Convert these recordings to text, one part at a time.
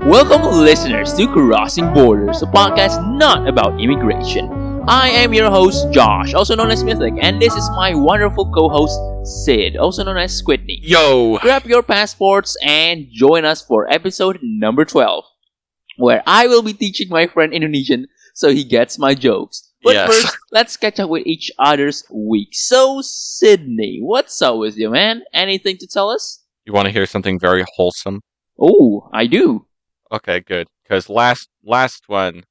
Welcome, listeners, to Crossing Borders, a podcast not about immigration. I am your host, Josh, also known as Mythic, and this is my wonderful co-host, Sid, also known as Squidney. Yo! Grab your passports and join us for episode number 12, where I will be teaching my friend Indonesian so he gets my jokes. But first, let's catch up with each other's week. So, Sydney, what's up with you, man? Anything to tell us? You want to hear something very wholesome? Oh, I do. Okay, good. Because last one,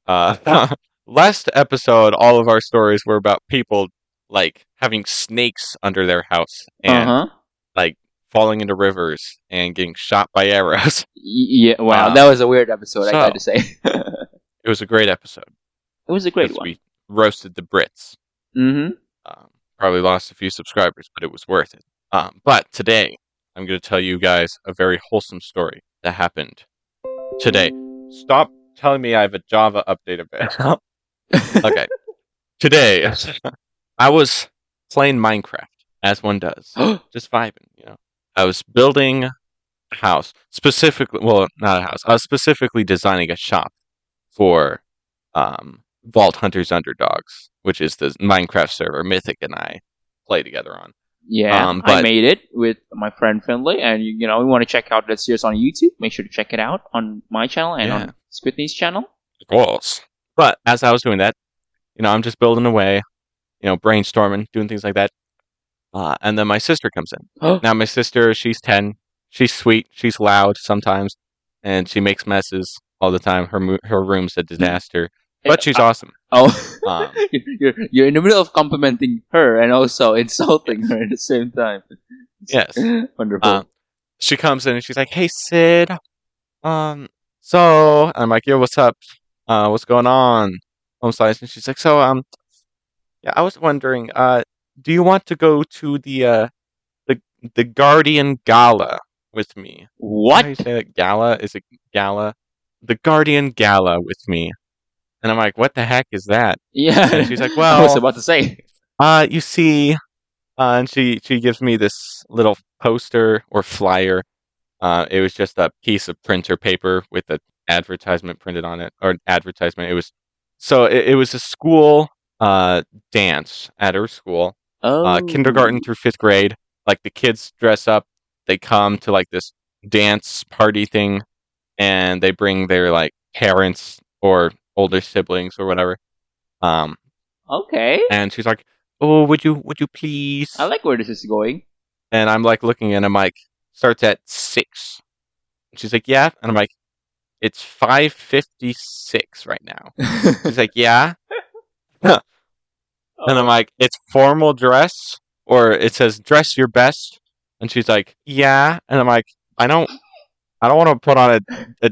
last episode, all of our stories were about people, like, having snakes under their house and, like, falling into rivers and getting shot by arrows. Yeah, wow, that was a weird episode, I got to say. It was a great episode. It was a great one. We roasted the Brits. Mm-hmm. Probably lost a few subscribers, but it was worth it. But today, I'm going to tell you guys a very wholesome story that happened today. Stop telling me I have a Java update event. Okay. Today, I was playing Minecraft, as one does. Just vibing, you know. I was building a house. Specifically, well, not a house. I was specifically designing a shop for Vault Hunters Underdogs, which is the Minecraft server Mythic and I play together on. Yeah, I made it with my friend Finley, and you know, we want to check out that series on YouTube. Make sure to check it out on my channel and on Squidney's channel. Of course. But as I was doing that, you know, I'm just building away, you know, brainstorming, doing things like that. And then my sister comes in. Now, my sister, she's 10. She's sweet. She's loud sometimes. And she makes messes all the time. Her room's a disaster. But she's awesome. You're in the middle of complimenting her and also insulting her at the same time. Yes. Wonderful. She comes in and she's like, "Hey, Sid. So," I'm like, "Yo, what's up? What's going on?" Home slice. And she's like, "So, yeah, I was wondering, do you want to go to the Guardian Gala with me?" What? How do you say that? Gala? Is it Gala? The Guardian Gala with me. And I'm like, "What the heck is that?" Yeah. And she's like, "Well, I was about to say. You see," and she gives me this little poster or flyer. It was just a piece of printer paper with an advertisement printed on it, or advertisement. It was a school dance at her school. Kindergarten through 5th grade. Like, the kids dress up, they come to like this dance party thing, and they bring their like parents or older siblings or whatever. Okay. And she's like, "Oh, would you please?" I like where this is going. And I'm like looking, and I'm like, "Starts at 6." And she's like, "Yeah." And I'm like, "It's 5:56 right now." She's like, "Yeah." And I'm like, "It's formal dress, or it says dress your best." And she's like, "Yeah." And I'm like, I don't want to put on a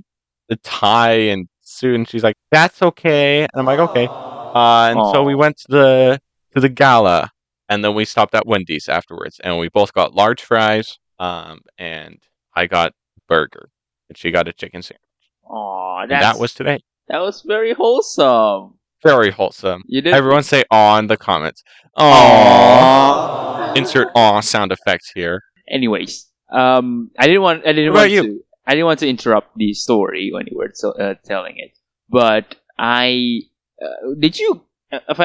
tie and suit. And she's like, "That's okay." And I'm like, "Okay." So we went to the gala, and then we stopped at Wendy's afterwards, and we both got large fries. And I got burger, and she got a chicken sandwich. That was today. That was very wholesome. Very wholesome. Everyone say "aw" in the comments. Aww. Insert "aw" sound effects here. Anyways, I didn't want to interrupt the story when you were telling it, but did you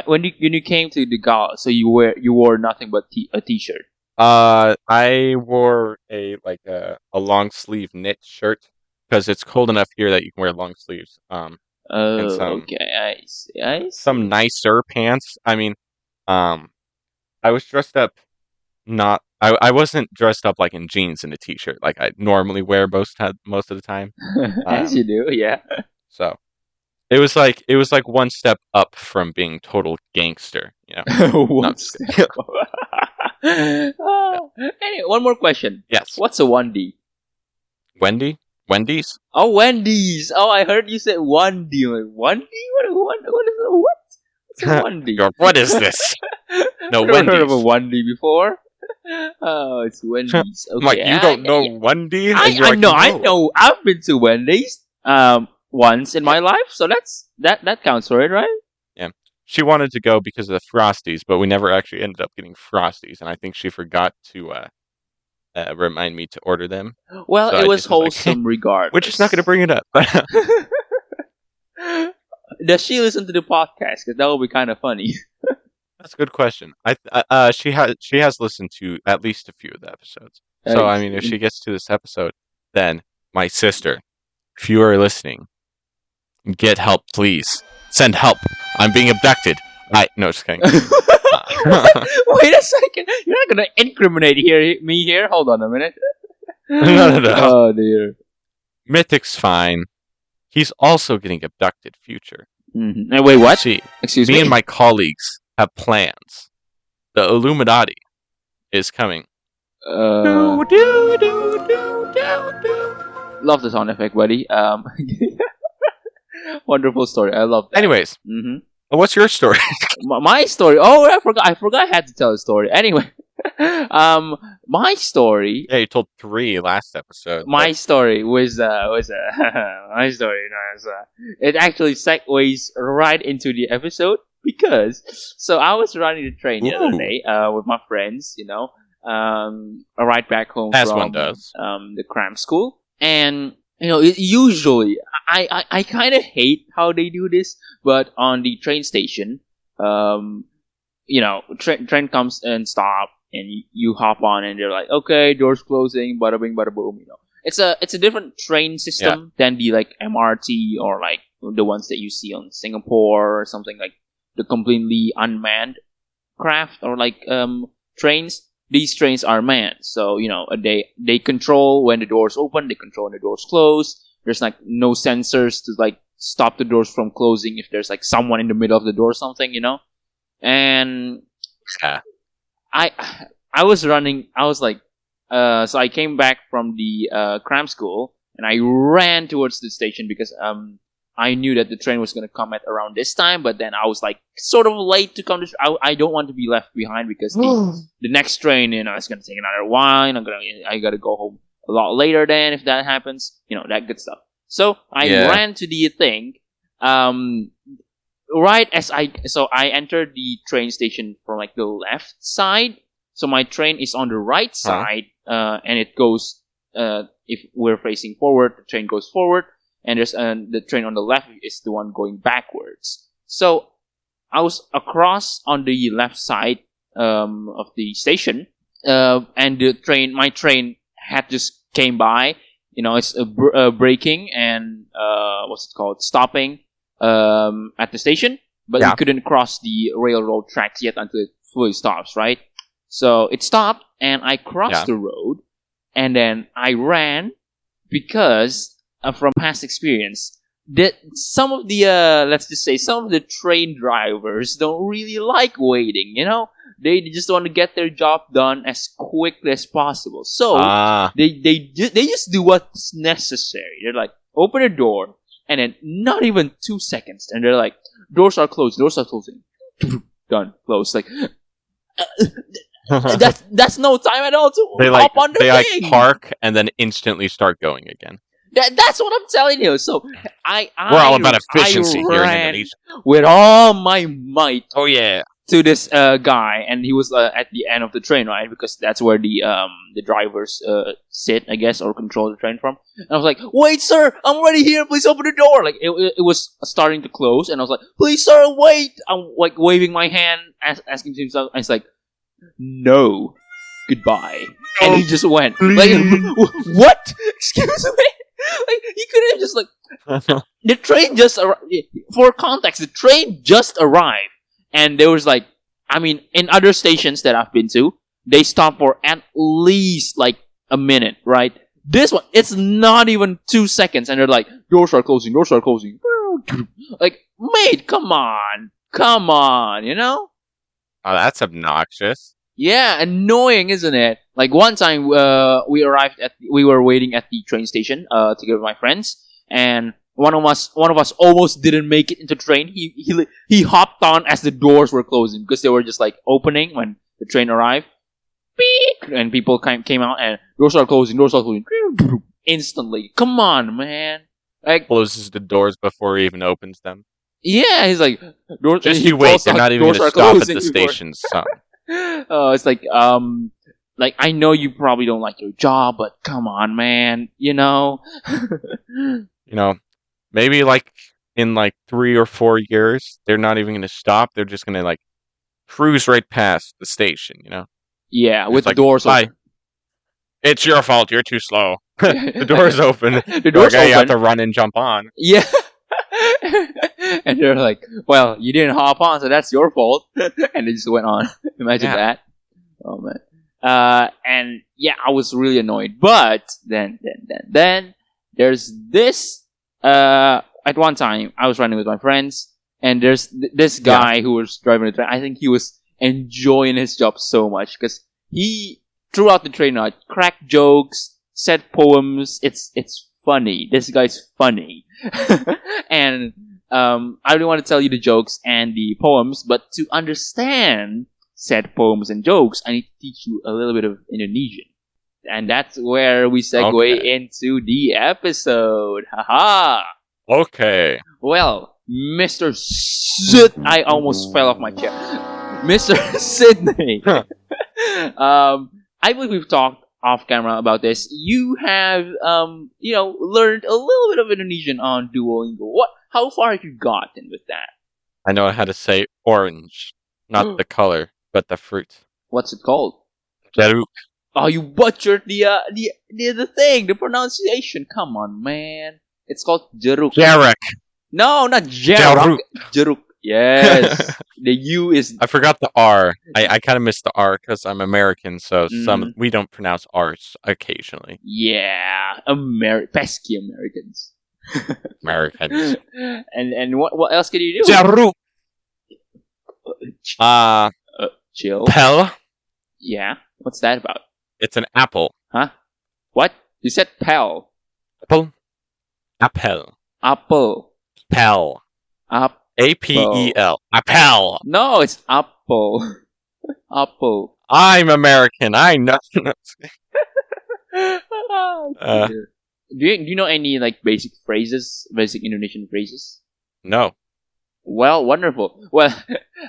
when you came to the gala? So you wore nothing but a t-shirt. I wore a long sleeve knit shirt because it's cold enough here that you can wear long sleeves. Okay, I see. Some nicer pants. I mean, I was dressed up. I wasn't dressed up like in jeans and a t-shirt like I normally wear most of the time. As you do, yeah. So it was like one step up from being total gangster, you know. One step up. Anyway, one more question. Yes. What's a 1D? Wendy's? Oh, Wendy's. Oh, I heard you said 1D. 1D? What is a what? What's a 1D? What is this? No, I've never heard of a 1D before. Oh, it's Wendy's. Okay. Like, you don't know Wendy? I know. I've been to Wendy's once in my life, so that counts for it, right? Yeah. She wanted to go because of the Frosties, but we never actually ended up getting Frosties, and I think she forgot to remind me to order them. Well, So it I was just was like, wholesome regardless. We're just not going to bring it up. Does she listen to the podcast? Because that would be kind of funny. That's a good question. She has listened to at least a few of the episodes. So I mean, if she gets to this episode, then my sister, if you are listening, get help, please. Send help. I'm being abducted. No, just kidding. Wait a second. You're not gonna incriminate me here. Hold on a minute. No. Oh dear. Mythic's fine. He's also getting abducted. Future. Mm-hmm. Wait, what? See, Excuse me. me and my colleagues have plans. The Illuminati is coming. Love the sound effect, buddy. Wonderful story. I love that. Anyways, what's your story? My story. Oh, I forgot. I had to tell a story. Anyway, my story. Yeah, you told 3 last episode. My story was my story. It actually segues right into the episode because I was running the train the other day with my friends. A ride back home as from one does. The cram school, and usually I kind of hate how they do this, but on the train station, train comes and stop, and you hop on, and they're like, okay, doors closing, bada bing, bada boom. It's a different train system than the like MRT or like the ones that you see on Singapore or something like the completely unmanned craft or like trains. These trains are manned, so they control when the doors open, they control when the doors close. There's like no sensors to like stop the doors from closing if there's like someone in the middle of the door or something, And I was running. I was like, so I came back from the cram school and I ran towards the station because I knew that the train was going to come at around this time, but then I was like sort of late to come. I don't want to be left behind because the next train, it's going to take another while. And I got to go home a lot later then if that happens. That good stuff. So I ran to the thing. Right as I entered the train station from like the left side. So my train is on the right side, and it goes. If we're facing forward, the train goes forward. And there's the train on the left is the one going backwards. So I was across on the left side of the station, and my train had just came by. It's braking and stopping at the station, but we couldn't cross the railroad tracks yet until it fully stops. Right, so it stopped, and I crossed the road, and then I ran because. From past experience, that some of the some of the train drivers don't really like waiting. They just want to get their job done as quickly as possible. So they just do what's necessary. They're like, open the door, and then not even 2 seconds, and they're like, doors are closed, doors are closing, done, closed. Like that's no time at all to hop on the thing. They park and then instantly start going again. That's what I'm telling you. So we're all about efficiency here in Indonesia. With all my might. Oh yeah. To this guy, and he was at the end of the train, right? Because that's where the drivers sit, I guess, or control the train from. And I was like, "Wait, sir, I'm already here. Please open the door." Like it was starting to close, and I was like, "Please, sir, wait." I'm like waving my hand, asking to himself. And it's like, "No, goodbye," and he just went. Like, what? Excuse me. Like he could have just like the train just for context, the train just arrived, and there was like, in other stations that I've been to, they stop for at least like a minute, right? This one, it's not even 2 seconds, and they're like, doors are closing. Like, mate, come on, Oh, that's obnoxious. Yeah, annoying, isn't it? Like one time, we were waiting at the train station together with my friends, and one of us almost didn't make it into the train. He hopped on as the doors were closing because they were just like opening when the train arrived. Beep! And people came out and doors are closing. Instantly. Come on, man! Like closes the doors before he even opens them. Yeah, he's like doors. Just you wait. They're not even going to stop at the station, son. It's like like, I know you probably don't like your job, but come on, man, you know? Maybe like in like 3 or 4 years, they're not even going to stop. They're just going to like cruise right past the station, Yeah, with the like, doors open. It's your fault. You're too slow. The door's open. The door's open. You have to run and jump on. Yeah. And they're like, well, you didn't hop on, so that's your fault. And they just went on. Imagine that. Oh, man. And yeah, I was really annoyed. But then there's this. At one time, I was running with my friends, and there's this guy who was driving the train. I think he was enjoying his job so much because he, throughout the train, cracked jokes, said poems. It's funny. This guy's funny. And I don't want to tell you the jokes and the poems, but to understand said poems and jokes, I need to teach you a little bit of Indonesian. And that's where we segue into the episode. Haha! Okay. Well, Mr. Sid, I almost fell off my chair. Mr. Sydney. I believe we've talked off camera about this. You have, learned a little bit of Indonesian on Duolingo. How far have you gotten with that? I know how to say orange, not the color, but the fruit. What's it called? Jeruk. Oh, you butchered the thing, the pronunciation. Come on, man. It's called jeruk. Jeruk. No, not jeruk. Jeruk. Yes. The U is... I forgot the R. I kind of missed the R because I'm American, so we don't pronounce R's occasionally. Yeah. Pesky Americans. Americans. And what else can you do? Jeruk. Chill. Pel. Yeah. What's that about? It's an apple. Huh? What? You said pel. Apple. Apple. Apple. Pel. A-P-E-L. Apple. No, it's apple. Apple. I'm American. I know. Do you know any like basic Indonesian phrases? No. Well, wonderful. Well,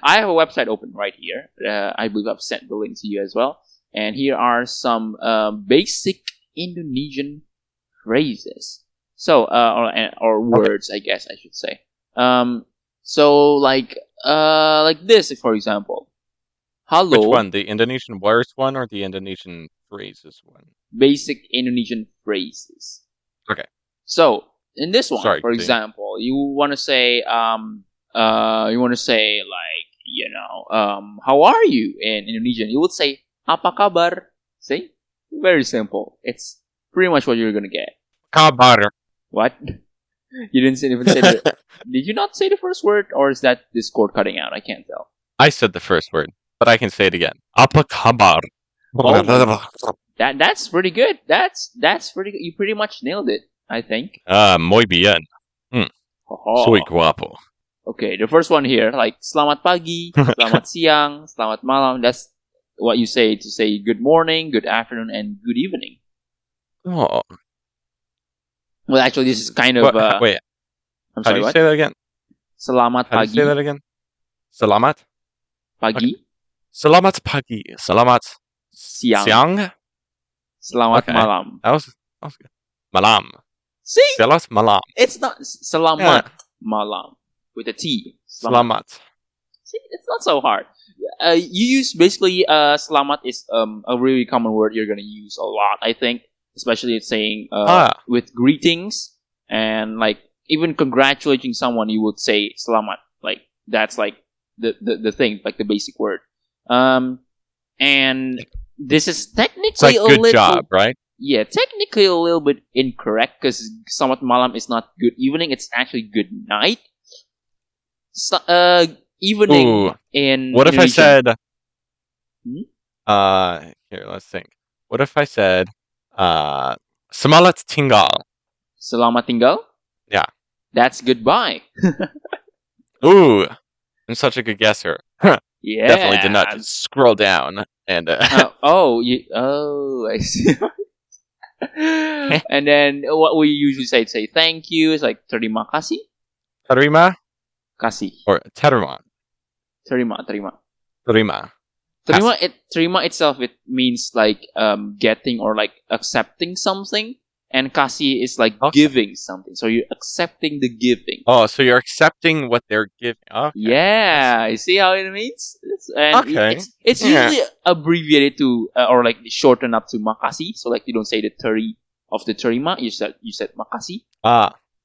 I have a website open right here. I believe I've sent the link to you as well. And here are some basic Indonesian phrases. So, or words, I guess I should say. So like this, for example. Hello. Which one? The Indonesian words one or the Indonesian phrases one? Basic Indonesian phrases. Okay. So, in this one, for example, you want to say, how are you in Indonesian? You would say, apa kabar? See? Very simple. It's pretty much what you're gonna get. Kabar. What? You didn't even say the... Did you not say the first word? Or is that Discord cutting out? I can't tell. I said the first word, but I can say it again. Apa kabar? Oh, that's pretty good. That's pretty good. You pretty much nailed it, I think. Muy bien. Soy guapo. Okay, the first one here, like selamat pagi, selamat siang, selamat malam. That's what you say to say good morning, good afternoon, and good evening. Oh. Well, actually, this is kind of... wait. I'm sorry, how do you say that again? Selamat pagi. How do you say that again? Selamat? Pagi. Okay. Selamat pagi. Selamat siang. Selamat malam. That was good. Malam. See? Selamat malam. It's not selamat malam with a T. Selamat. See, it's not so hard. You use basically selamat is a really common word you're gonna use a lot, I think, especially saying with greetings and like even congratulating someone. You would say selamat. Like that's like the thing, like the basic word. And this is technically it's like good job, right? Yeah, technically a little bit incorrect because selamat malam is not good evening. It's actually good night. So, evening in what Indonesian. if I said here, let's think. What if I said selamat tinggal? Selamat tinggal? Yeah. That's goodbye. Ooh. I'm such a good guesser. Yeah. Definitely did not just scroll down and I see. And then what we usually say thank you is like terima kasih. Terima Kasih. or terima. Terima. Terima. Terima itself, it means like getting or like accepting something, and kasih is like giving something. So you're accepting the giving. Oh, so you're accepting what they're giving. Okay. Yeah, you see how it means? It's usually abbreviated to or like shortened up to makasih. So like you don't say the teri of the terima, you said makasih.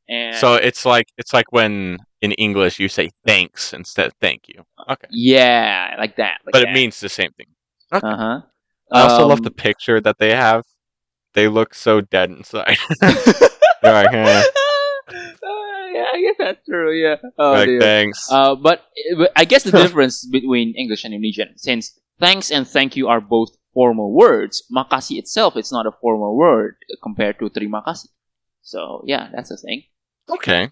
And so it's like when in English you say thanks instead of thank you. Okay. Yeah, like that. But it means the same thing. Okay. I also love the picture that they have. They look so dead inside. They're like, yeah, I guess that's true. Yeah. Thanks. But I guess the difference between English and Indonesian, since thanks and thank you are both formal words, makasih itself it's not a formal word compared to terima kasih. So yeah, that's the thing. Okay.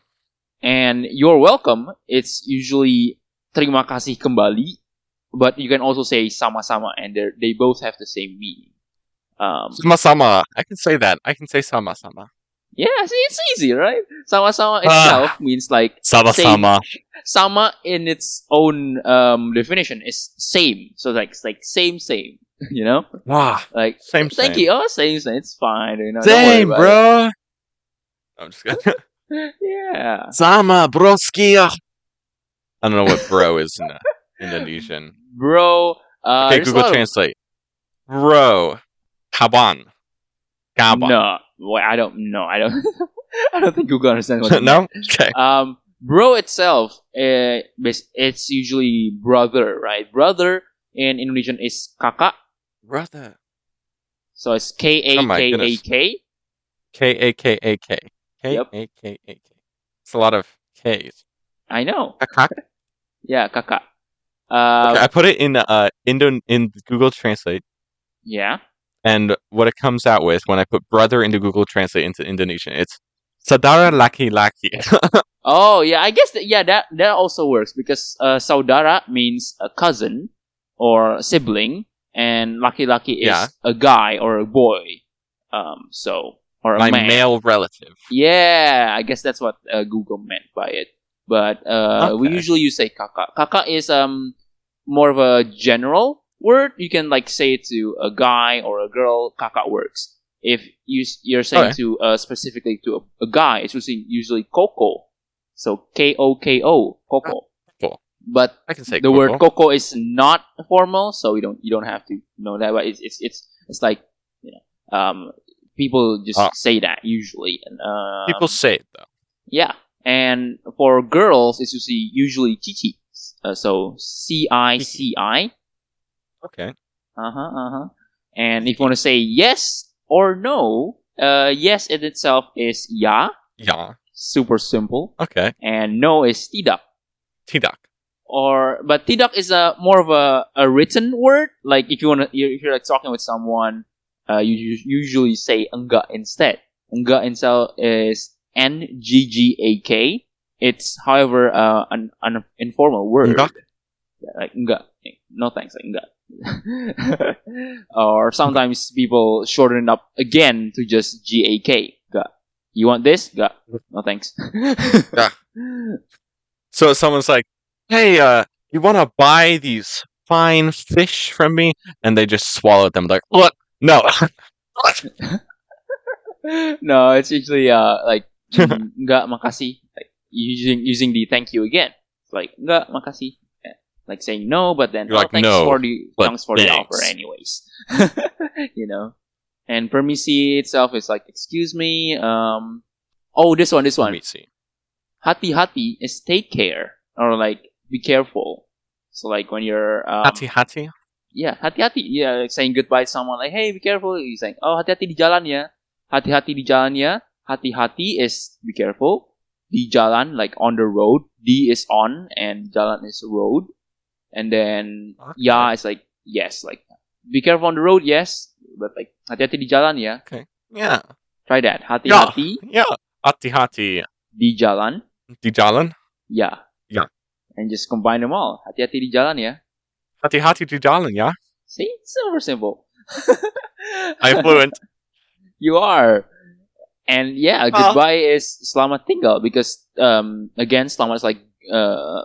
And you're welcome, it's usually terima kasih kembali, but you can also say sama-sama, and they both have the same meaning. Sama-sama. I can say that. I can say sama-sama. Yeah, see, it's easy, right? Sama-sama itself means like sama-sama. Sama in its own definition is same. So like it's like same, you know? Wow. Like same. Thank you. Oh, same. It's fine. You know, same, bro. I'm just kidding. Yeah. Sama broski. I don't know what bro is in Indonesian. Bro. Okay, Google Translate. Bro. Kaban. No. Well, I don't know. I don't think Google understands what it No? Okay. Bro itself, it's usually brother, right? Brother in Indonesian is kakak. Brother. So it's K-A-K-A-K. K-A-K-A-K. Yep. K-A-K-A-K. It's a lot of K's. I know. Kakak? Yeah, kakak. Okay, I put it in Google Translate. Yeah. And what it comes out with when I put brother into Google Translate into Indonesian, it's saudara laki-laki. Oh, yeah, I guess that also works because saudara means a cousin or sibling, and laki-laki is a guy or a boy. Or my a man. Male relative. Yeah, I guess that's what Google meant by it. But we usually use say kakak. Kakak is more of a general word. You can like say it to a guy or a girl. Kakak works. If you're saying to specifically to a guy, it's usually koko. So K-O-K-O, koko. Cool. But I can say the word koko is not formal, so you don't have to know that. But it's like, you know, people just say that usually. And, people say it though. Yeah, and for girls, it's usually chichi. So C-I-C-I. Okay. And if you want to say yes or no, yes in itself is ya. Yeah. Super simple. Okay. And no is tidak. Tidak. But tidak is more of a written word. Like if you're like talking with someone, you usually say enggak instead. Enggak itself is N-G-G-A-K. It's, however, an informal word. Enggak? Yeah, like enggak. No thanks, like enggak. Or sometimes people shorten it up again to just G-A-K. Enggak. You want this? Enggak. No thanks. Yeah. So someone's like, hey, you want to buy these fine fish from me? And they just swallow them like, what? No. No, it's usually like enggak makasih, like using the thank you again. It's like enggak makasih, like saying no, but then like, thanks no, for the offer anyways. You know. And permisi itself is like excuse me. This one. Permisi. Hati-hati is take care or like be careful. So like when you're hati-hati. Yeah, hati-hati. Yeah, like saying goodbye to someone, like, hey, be careful. You're saying, oh, hati-hati di jalan ya. Hati-hati di jalan ya. Hati-hati is be careful. Di jalan, like on the road. Di is on, and jalan is road. And then, ya is like, yes, like, be careful on the road, yes. But like, hati-hati di jalan ya. Okay. Yeah. Try that. Hati-hati. Yeah. Hati-hati. Di jalan. Di jalan? Yeah. Yeah. And just combine them all. Hati-hati di jalan ya. Hati-hati di jalan, yeah? See? It's super simple. I'm fluent. You are. And yeah, goodbye is selamat tinggal because again, selamat is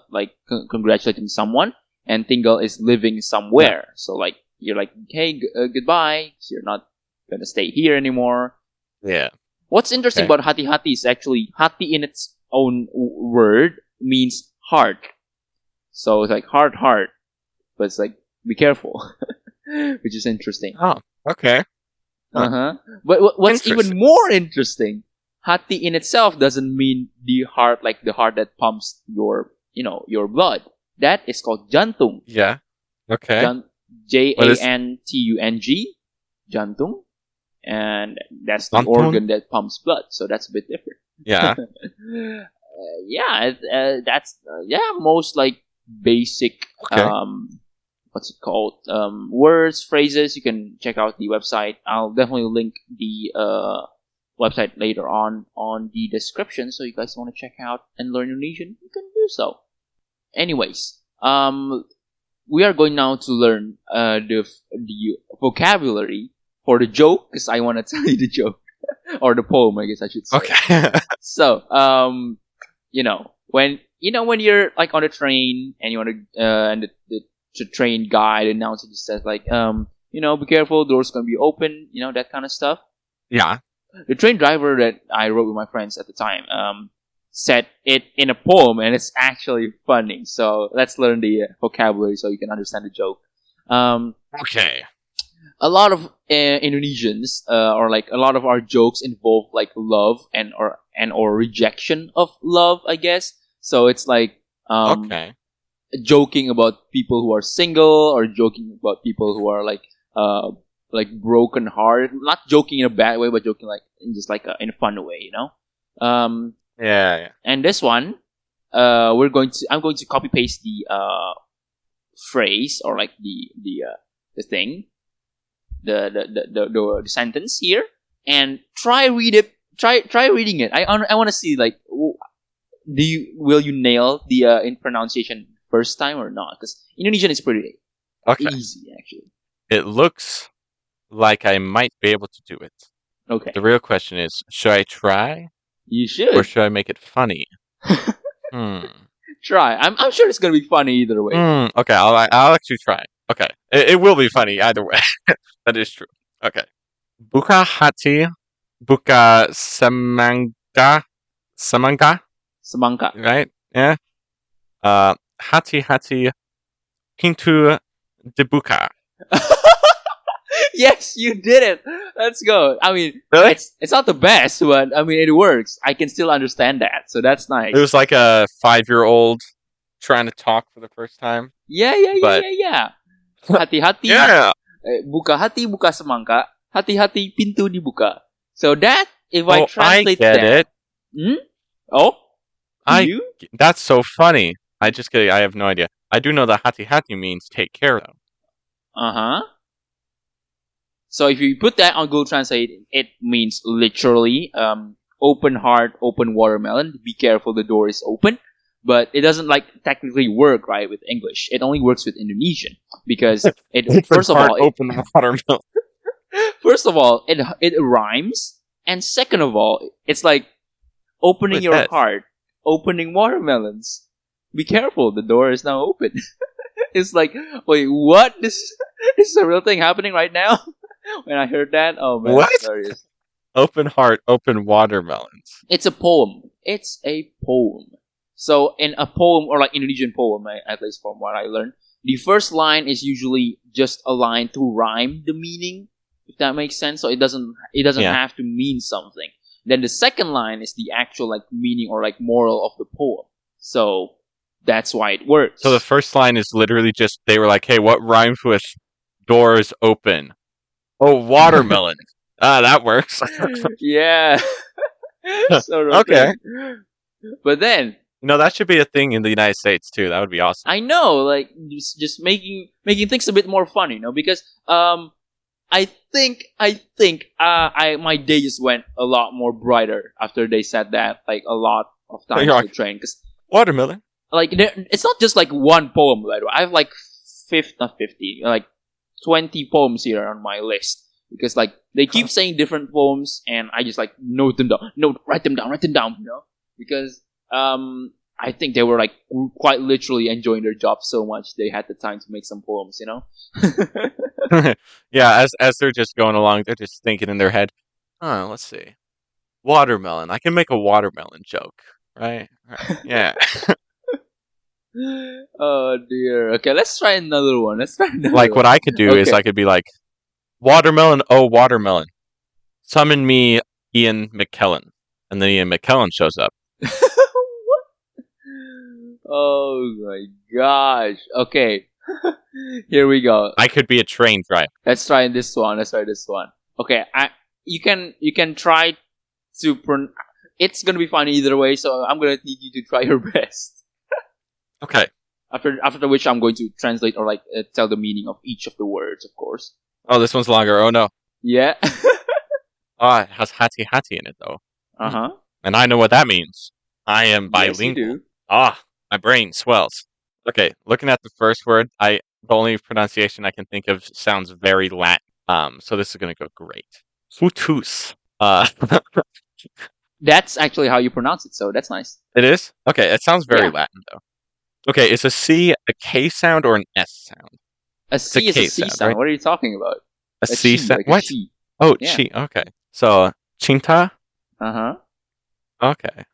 like congratulating someone, and tinggal is living somewhere. So like you're like, hey, goodbye. So you're not gonna stay here anymore. Yeah. What's interesting about hati-hati is actually hati in its own word means heart. So it's like heart, but it's like be careful, which is interesting. Oh, okay. But what's even more interesting, hati in itself doesn't mean the heart, like the heart that pumps your blood. That is called jantung. Yeah. Okay. Jantung, jantung, and that's the organ that pumps blood. So that's a bit different. Yeah. That's most like basic. What's it called? Words, phrases. You can check out the website. I'll definitely link the website later on the description. So you guys want to check out and learn Indonesian, you can do so. Anyways, we are going now to learn the vocabulary for the joke, because I want to tell you the joke or the poem, I guess I should say. Okay. So, when you're like on a train and you want to, and the train guide announcer just says like, be careful, doors gonna be open, that kind of stuff. Yeah. The train driver that I wrote with my friends at the time, said it in a poem, and it's actually funny. So let's learn the vocabulary so you can understand the joke. Okay. A lot of Indonesians, or like a lot of our jokes involve like love or rejection of love, I guess. So it's like joking about people who are single, or joking about people who are like broken hearted. Not joking in a bad way, but joking like in a fun way, Yeah. And this one, I'm going to copy paste the phrase, or like the thing, the sentence here, and try reading it. I want to see like, will you nail the in pronunciation first time or not? Because Indonesian is pretty easy actually. It looks like I might be able to do it. Okay. The real question is, should I try? You should. Or should I make it funny? Try. I'm sure it's gonna be funny either way. Okay, I'll actually try. Okay, it will be funny either way. That is true. Okay. Buka hati, buka semangka, right? Yeah. Hati pintu dibuka. Yes, you did it. Let's go. I mean, really? It's not the best, but I mean, it works. I can still understand that, so that's nice. It was like a 5-year-old trying to talk for the first time. Yeah. Hati-hati. Yeah. Buka hati, buka semangka. Hati-hati, pintu dibuka. So that, if I translate I get it. Oh? That's so funny. I have no idea. I do know that hati-hati means take care of. So if you put that on Google Translate, it means literally open heart, open watermelon. Be careful, the door is open. But it doesn't technically work right with English. It only works with Indonesian because first of all, open watermelon. First of all, it rhymes, and second of all, it's like opening your heart, opening watermelons. Be careful, the door is now open. It's like, wait, what? This is a real thing happening right now? When I heard that, oh man, what? Hilarious. Open heart, open watermelons. It's a poem. So in a poem, or like Indonesian poem, at least from what I learned, the first line is usually just a line to rhyme the meaning, if that makes sense. So it doesn't have to mean something. Then the second line is the actual meaning or moral of the poem. So that's why it works. So the first line is literally just, they were like, hey, what rhymes with doors open? Oh, watermelon. That works. Yeah. So okay. But then, that should be a thing in the United States too. That would be awesome. I know, just making things a bit more fun, because I think my day just went a lot more brighter after they said that a lot of times on the train. Because watermelon. It's not just one poem. I have 20 poems here on my list, because they keep saying different poems, and I just note them down. Write them down. Because I think they were like quite literally enjoying their job so much they had the time to make some poems, Yeah, as they're just going along, they're just thinking in their head, let's see. Watermelon. I can make a watermelon joke, right? Yeah. Oh dear. Okay, let's try another one. Like what I could do is I could be like, watermelon, oh watermelon, summon me Ian McKellen. And then Ian McKellen shows up. What? Oh my gosh. Okay. Here we go. I could be a train driver. Let's try this one. Okay, you can try to it's gonna be fun either way, so I'm gonna need you to try your best. Okay. After which I'm going to translate or like tell the meaning of each of the words, of course. Oh, this one's longer. Oh no. Yeah. It has hati in it though. Uh-huh. And I know what that means. I am bilingual. Yes, you do. My brain swells. Okay, looking at the first word, the only pronunciation I can think of sounds very Latin. So this is gonna go great. Futus. That's actually how you pronounce it, so that's nice. It is? Okay, it sounds very Latin though. Okay, is a C a K sound or an S sound? A C is a C sound. Right? What are you talking about? A C sound? Like what? Oh, chi. Okay. So, cinta? Uh-huh. Okay.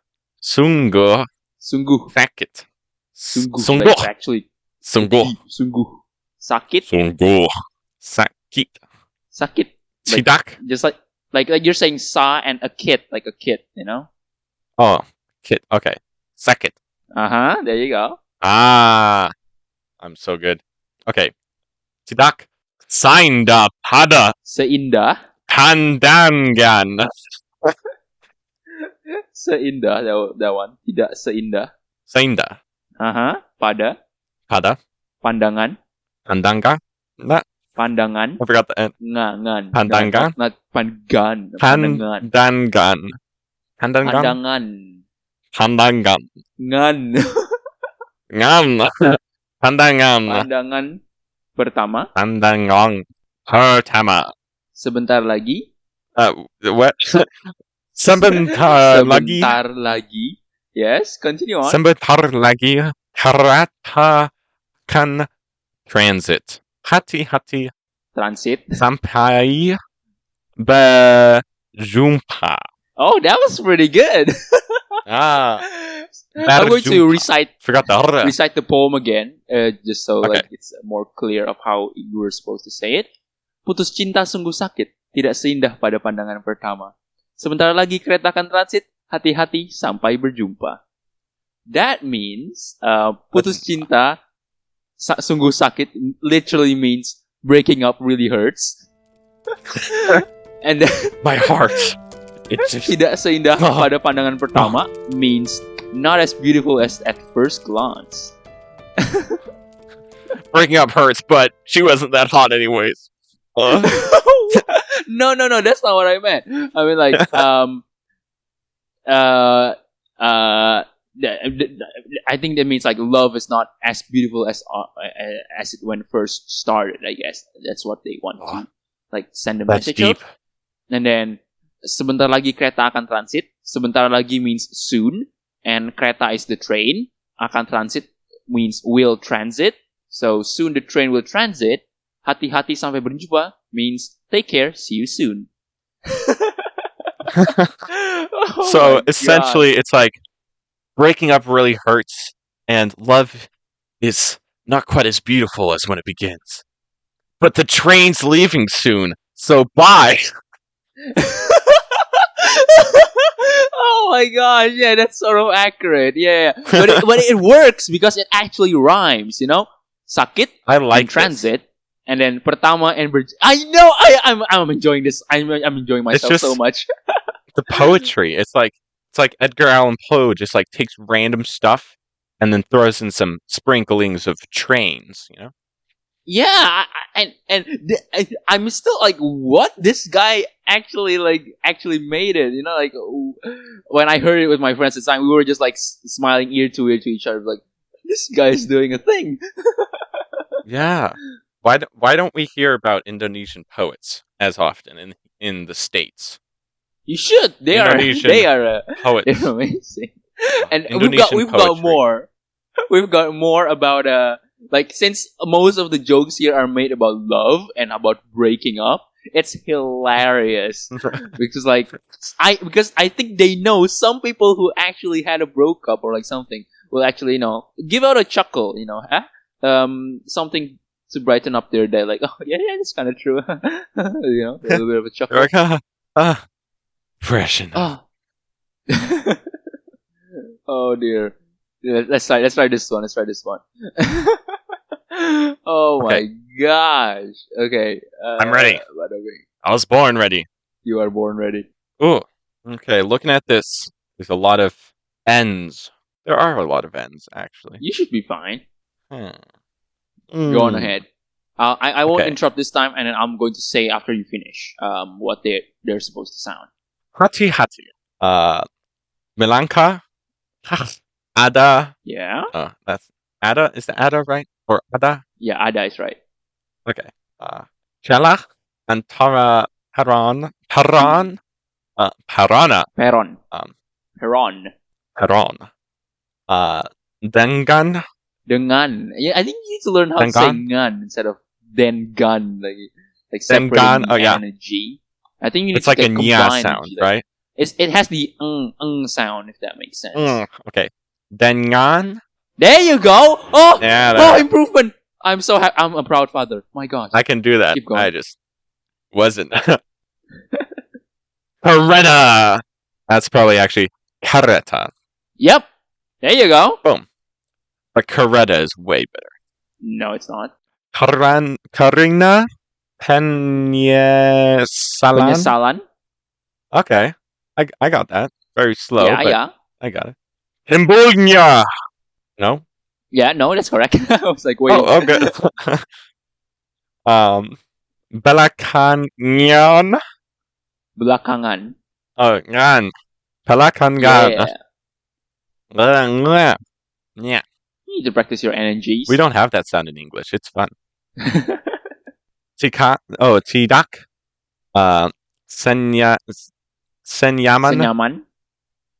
Sungguh. Sakit. Sungguh. Actually. Sungguh. Sakit. Sungguh. Sakit. Sidak. Just like you're saying sa and a kit, like a kit, Oh, kit. Okay. Sakit. Uh-huh. There you go. I'm so good. Okay. Tidak seindah pada seindah pandangan. Seindah, that one. Tidak seindah. Seindah. Uh-huh. Pada pandangan. Pandangan. Pandangan. I forgot the end. Ngan. Pandangan. Not pangan. Pandangan. Pandangan. Ngan. Pandangan pertama. Pandangan pertama. Sebentar lagi. What? Sebentar lagi. Yes, continue on. Sebentar lagi keretakan transit. Hati-hati. Transit. Sampai berjumpa. Oh, that was pretty good. I'm going to recite the poem again, just so like it's more clear of how you were supposed to say it. Putus cinta sungguh sakit, tidak seindah pada pandangan pertama. Sebentar lagi kereta akan transit, hati-hati sampai berjumpa. That means putus cinta sungguh sakit literally means breaking up really hurts. And then, my heart. Tidak seindah pada pandangan pertama means not as beautiful as at first glance. Breaking up hurts, but she wasn't that hot anyways. No, that's not what I meant. I mean, like, I think that means like love is not as beautiful as it when first started. I guess that's what they want to like send a message of. And then sebentar lagi kereta akan transit. Sebentar lagi means soon, and kereta is the train. Akan transit means will transit. So soon the train will transit. Hati-hati sampai berjumpa means take care, see you soon. So essentially, it's like breaking up really hurts, and love is not quite as beautiful as when it begins. But the train's leaving soon, so bye. Oh my gosh, yeah, that's sort of accurate. Yeah. But it works because it actually rhymes, Sakit, I like transit, and then pertama and I know I'm enjoying this. I'm enjoying myself so much. The poetry. It's like Edgar Allan Poe just like takes random stuff and then throws in some sprinklings of trains, Yeah, and I'm still like, what? This guy actually made it, like when I heard it with my friends at the time, we were just like smiling ear to ear to each other, like this guy's doing a thing. Yeah. Why don't we hear about Indonesian poets as often in the States? You should. They are poets. They're amazing. And Indonesian we've got poetry. more. We've got more about like, since most of the jokes here are made about love and about breaking up, it's hilarious. because I think they know some people who actually had a broke up or like something will actually give out a chuckle, something to brighten up their day, like, oh yeah, it's kind of true. A little bit of a chuckle. They're like, fresh enough. Oh. Oh dear. Let's try this one. Oh my gosh. Okay. I'm ready. I was born ready. You are born ready. Ooh. Okay, looking at this, there's a lot of N's. There are a lot of N's, actually. You should be fine. Go Go on ahead. I won't interrupt this time, and then I'm going to say after you finish what they're supposed to sound. Hati. Milanka. Ada. Yeah. That's Ada. Is the Ada right? Or Ada? Yeah, Ada is right. Okay. Chela antara Paran. Parana. Peron. Dengan. Yeah, I think you need to learn how to say ngan instead of dengan, like separating energy. I think you need it's like a nya sound, right? It has the sound, if that makes sense. Okay. Dengan. There you go. Oh, yeah, oh, improvement. I'm so happy. I'm a proud father. My gosh. I can do that. Keep going. I just wasn't. Caretta. That's probably actually caretta. Yep. There you go. Boom. But caretta is way better. No, it's not. Karina Penyesalan. Okay. I got that. Very slow. Yeah. I got it. Himbulnya. No? Yeah, no, that's correct. I was like, wait. Oh, good. Belakangan. Oh, ngan. Belakangan. Yeah. You need to practice your energies. We don't have that sound in English. It's fun. Tidak.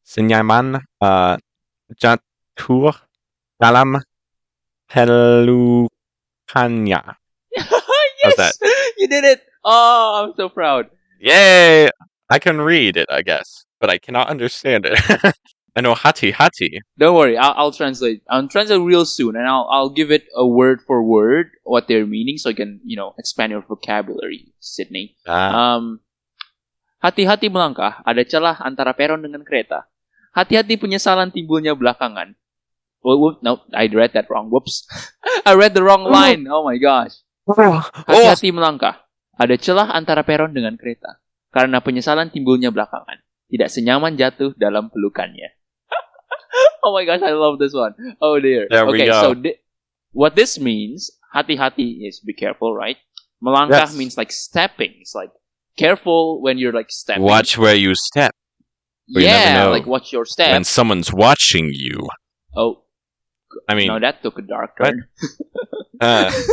Senyaman. Jatuh dalam pelukannya. Yes! You did it! Oh, I'm so proud. Yay! I can read it, I guess, but I cannot understand it. I know hati. Don't worry, I'll translate. I'll translate real soon, and I'll give it a word for word what they're meaning, so you can expand your vocabulary, Sydney. Hati-hati melangkah, ada celah antara peron dengan kereta. Hati-hati penyesalan timbulnya belakangan. No, I read that wrong. Whoops. I read the wrong line. Oh my gosh. Hati-hati melangkah, ada celah antara peron dengan kereta. Karena penyesalan timbulnya belakangan. Tidak senyaman jatuh dalam pelukannya. Oh my gosh, I love this one. Oh dear. There we go. So what this means, hati-hati is be careful, right? Melangkah means like stepping. It's like careful when you're like stepping. Watch where you step. You never know. Like watch your step. When someone's watching you. Oh. I mean, no, that took a dark turn.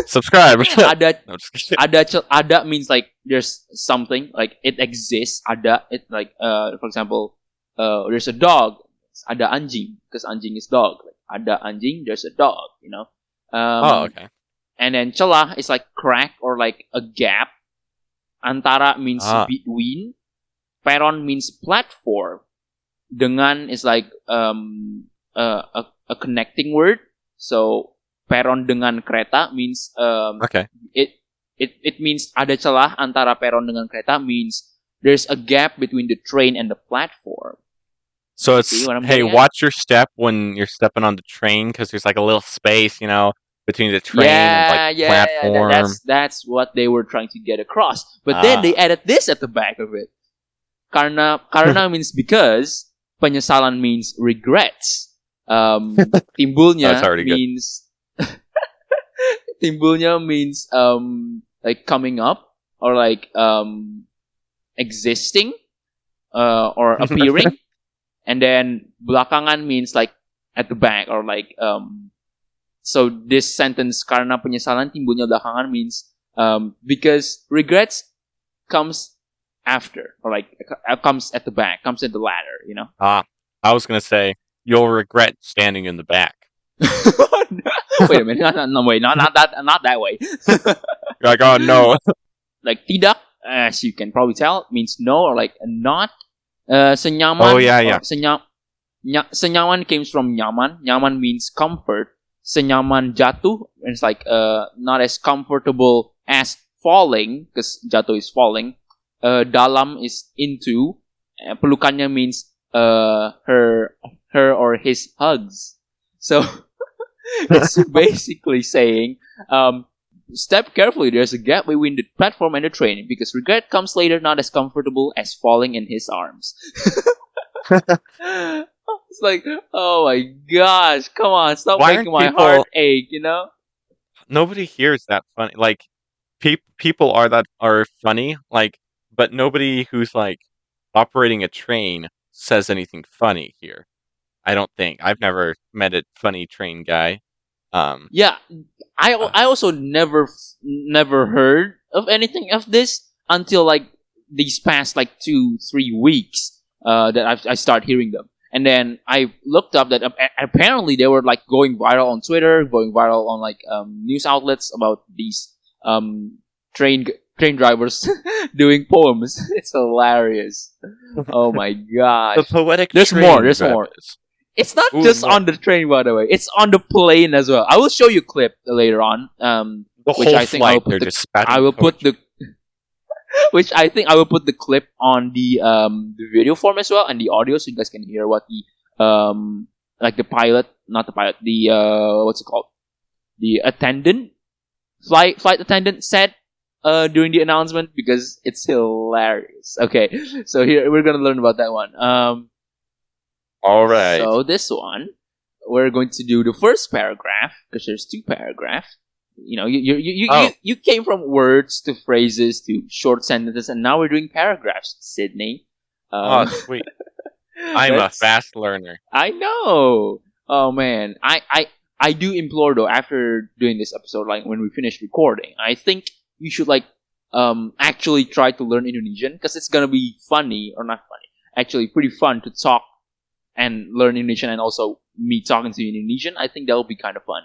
Subscribe. Ada means like there's something, like it exists. Ada, it like for example, there's a dog. Ada anjing because anjing is dog. Like, ada anjing, there's a dog. Okay. And then celah is like crack or like a gap. Antara means between. Peron means platform. Dengan is like a connecting word. So peron dengan kereta means it means ada celah antara peron dengan kereta means there's a gap between the train and the platform. So it's hey, watch your step when you're stepping on the train because there's like a little space, between the train and like platform. That's what they were trying to get across. But then they added this at the back of it. Karena means because, penyesalan means regrets. Timbulnya means timbulnya means like coming up or like existing or appearing. And then belakangan means like at the back or like so this sentence karena penyesalan timbulnya belakangan means because regrets comes after or like comes at the back, comes in the ladder, I was gonna say you'll regret standing in the back. Wait a minute, not that way. You're like, oh no. Like tidak, as you can probably tell, means no or like not. Senyaman. Oh yeah. Senyaman comes from nyaman. Nyaman means comfort. Senyaman jatuh, it's like not as comfortable as falling, because jatuh is falling. Dalam is into. Pelukannya means her or his hugs. So it's basically saying, step carefully. There's a gap between the platform and the train, because regret comes later, not as comfortable as falling in his arms. It's like, oh my gosh, come on, stop making my heart ache, you know? Nobody hears that funny. Like, people are funny, like, but nobody who's like operating a train says anything funny here. I don't think. I've never met a funny train guy. Yeah, I also never heard of anything of this until like these past like 2-3 weeks that I start hearing them. And then I looked up that apparently they were like going viral on Twitter, going viral on like news outlets about these train drivers doing poems. It's hilarious. Oh my gosh! The poetic. There's more. It's not just on the train, by the way. It's on the plane as well. I will show you a clip later on. Which I think I will put the which I think I will put the clip on the video form as well, and the audio, so you guys can hear what the like the pilot, not the pilot, the what's it called, the attendant, flight attendant said during the announcement, because it's hilarious. Okay, so here we're gonna learn about that one. All right. So this one, we're going to do the first paragraph, because there's 2 paragraphs. You know, you came from words to phrases to short sentences, and now we're doing paragraphs, Sydney. Sweet. I'm a fast learner. I know. Oh man, I do implore though, after doing this episode, like when we finish recording, I think you should like actually try to learn Indonesian, because it's gonna be funny, or not funny, actually pretty fun to talk and learn Indonesian, and also me talking to you in Indonesian. I think that will be kind of fun.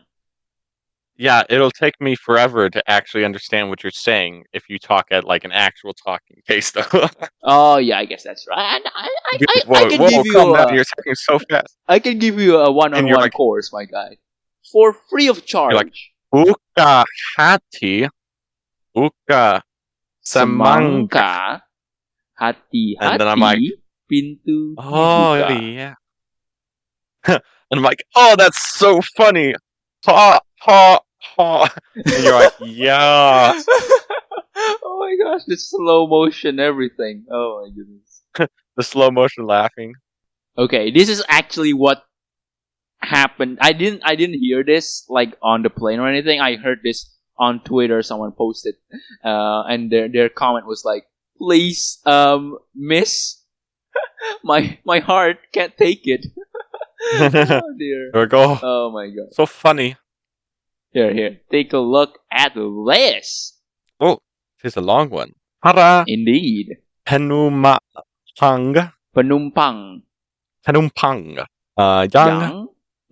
Yeah, it'll take me forever to actually understand what you're saying if you talk at like an actual talking pace, though. Oh yeah, I guess that's right. I can give you. You're talking so fast. I can give you a one-on-one course, my guy, for free of charge. You're like, buka hati, buka semangka, hati, and then I'm like, pintu. Oh yeah. And I'm like, oh, that's so funny. Ha ha ha. And you're like, yeah. Oh my gosh, the slow motion, everything. Oh my goodness. The slow motion laughing. Okay, this is actually what happened. I didn't hear this like on the plane or anything. I heard this on Twitter. Someone posted, and their comment was like, "Please, miss, my heart can't take it." Oh dear. There we go. Oh my god. So funny. Here. Take a look at this. Oh, this is a long one. Para Indeed. penumpang. Penumpang. Yang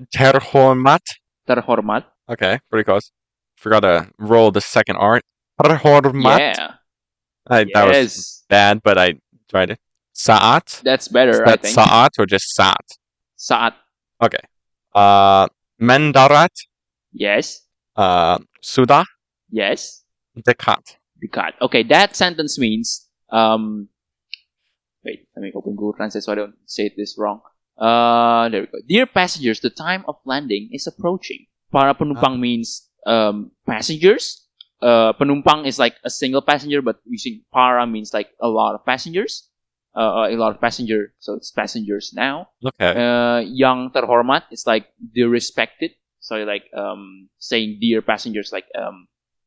terhormat. Terhormat. Okay, pretty close. Forgot to roll the second R. Terhormat. Yeah. That was bad, but I tried it. Saat. That's better, I think. Saat or just saat? Saat. Okay. Mendarat. Yes. Sudah. Yes. Dekat. Okay, that sentence means wait, let me open Google Translate so I don't say this wrong. There we go. Dear passengers, the time of landing is approaching. Para penumpang means passengers. Penumpang is like a single passenger, but using para means like a lot of passengers. A lot of passenger, so it's passengers now. Okay. Yang terhormat is like the respected. So you're like saying dear passengers, like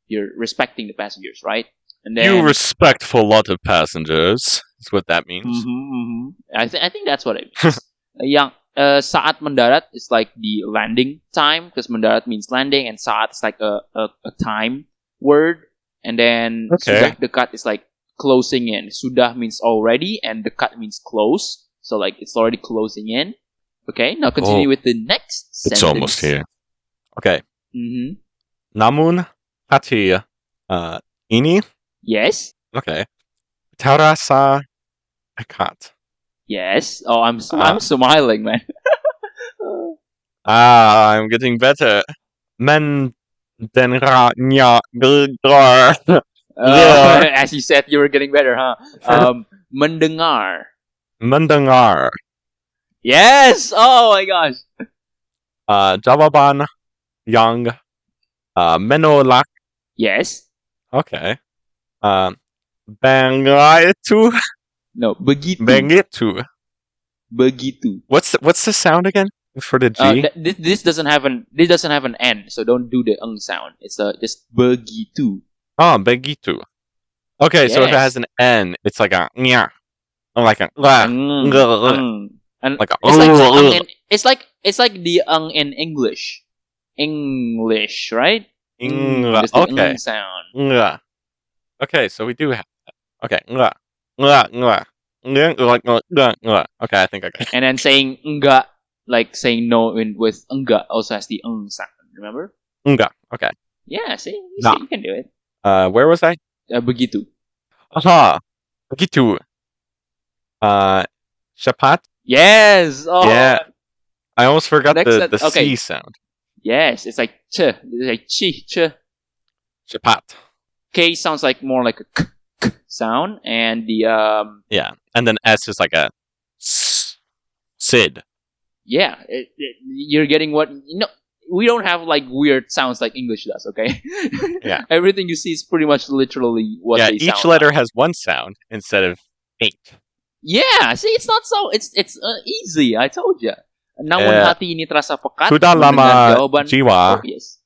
you're respecting the passengers, right? And then you respectful lot of passengers. That's what that means. I think that's what it means. Yang saat mendarat is like the landing time, because mendarat means landing, and saat is like a time word. And then sudah dekat is like closing in. Sudah means already, and dekat means close. So like it's already closing in. Okay, now continue with the next sentence. It's almost here. Okay. Mm-hmm. Namun hati ini. Yes. Okay. Terasa pekat. Yes. Oh, I'm smiling, man. I'm getting better. Mendengarnya gegar. As you said, you were getting better, huh? Mendengar. Mendengar. Yes. Oh my gosh. Jawaban yang menolak. Yes. Okay. Begitu. No, begitu. Begitu. Begitu. What's the sound again for the G? This doesn't have an N, so don't do the sound. It's just begitu. Oh, begitu. Okay, so if it has an N, it's like a nya, or like a and like a it's like the in English, right? Just the okay. Sound. Okay, so we do have that. Okay, okay, I think I got it. And then saying enggak, like saying no with enggak, also has the sound. Remember? Enggak. Okay. Yeah. See, you can do it. Where was I? Begitu. Aha. Begitu. Cepat. Yes. Oh. Yeah. I almost forgot the okay. C sound. Yes, it's like ch. It's like ch. Cepat. K sounds like more like a k sound, and the yeah, and then S is like a Sid. Yeah, you're getting what we don't have like weird sounds like English does. Okay. Yeah. Everything you see is pretty much literally what they sound. Yeah, each letter has one sound instead of 8. Yeah, see, it's not so. It's easy. I told you. Namun hati ini terasa pekat. Sudah lama jawaban, jiwa. Oh, yes.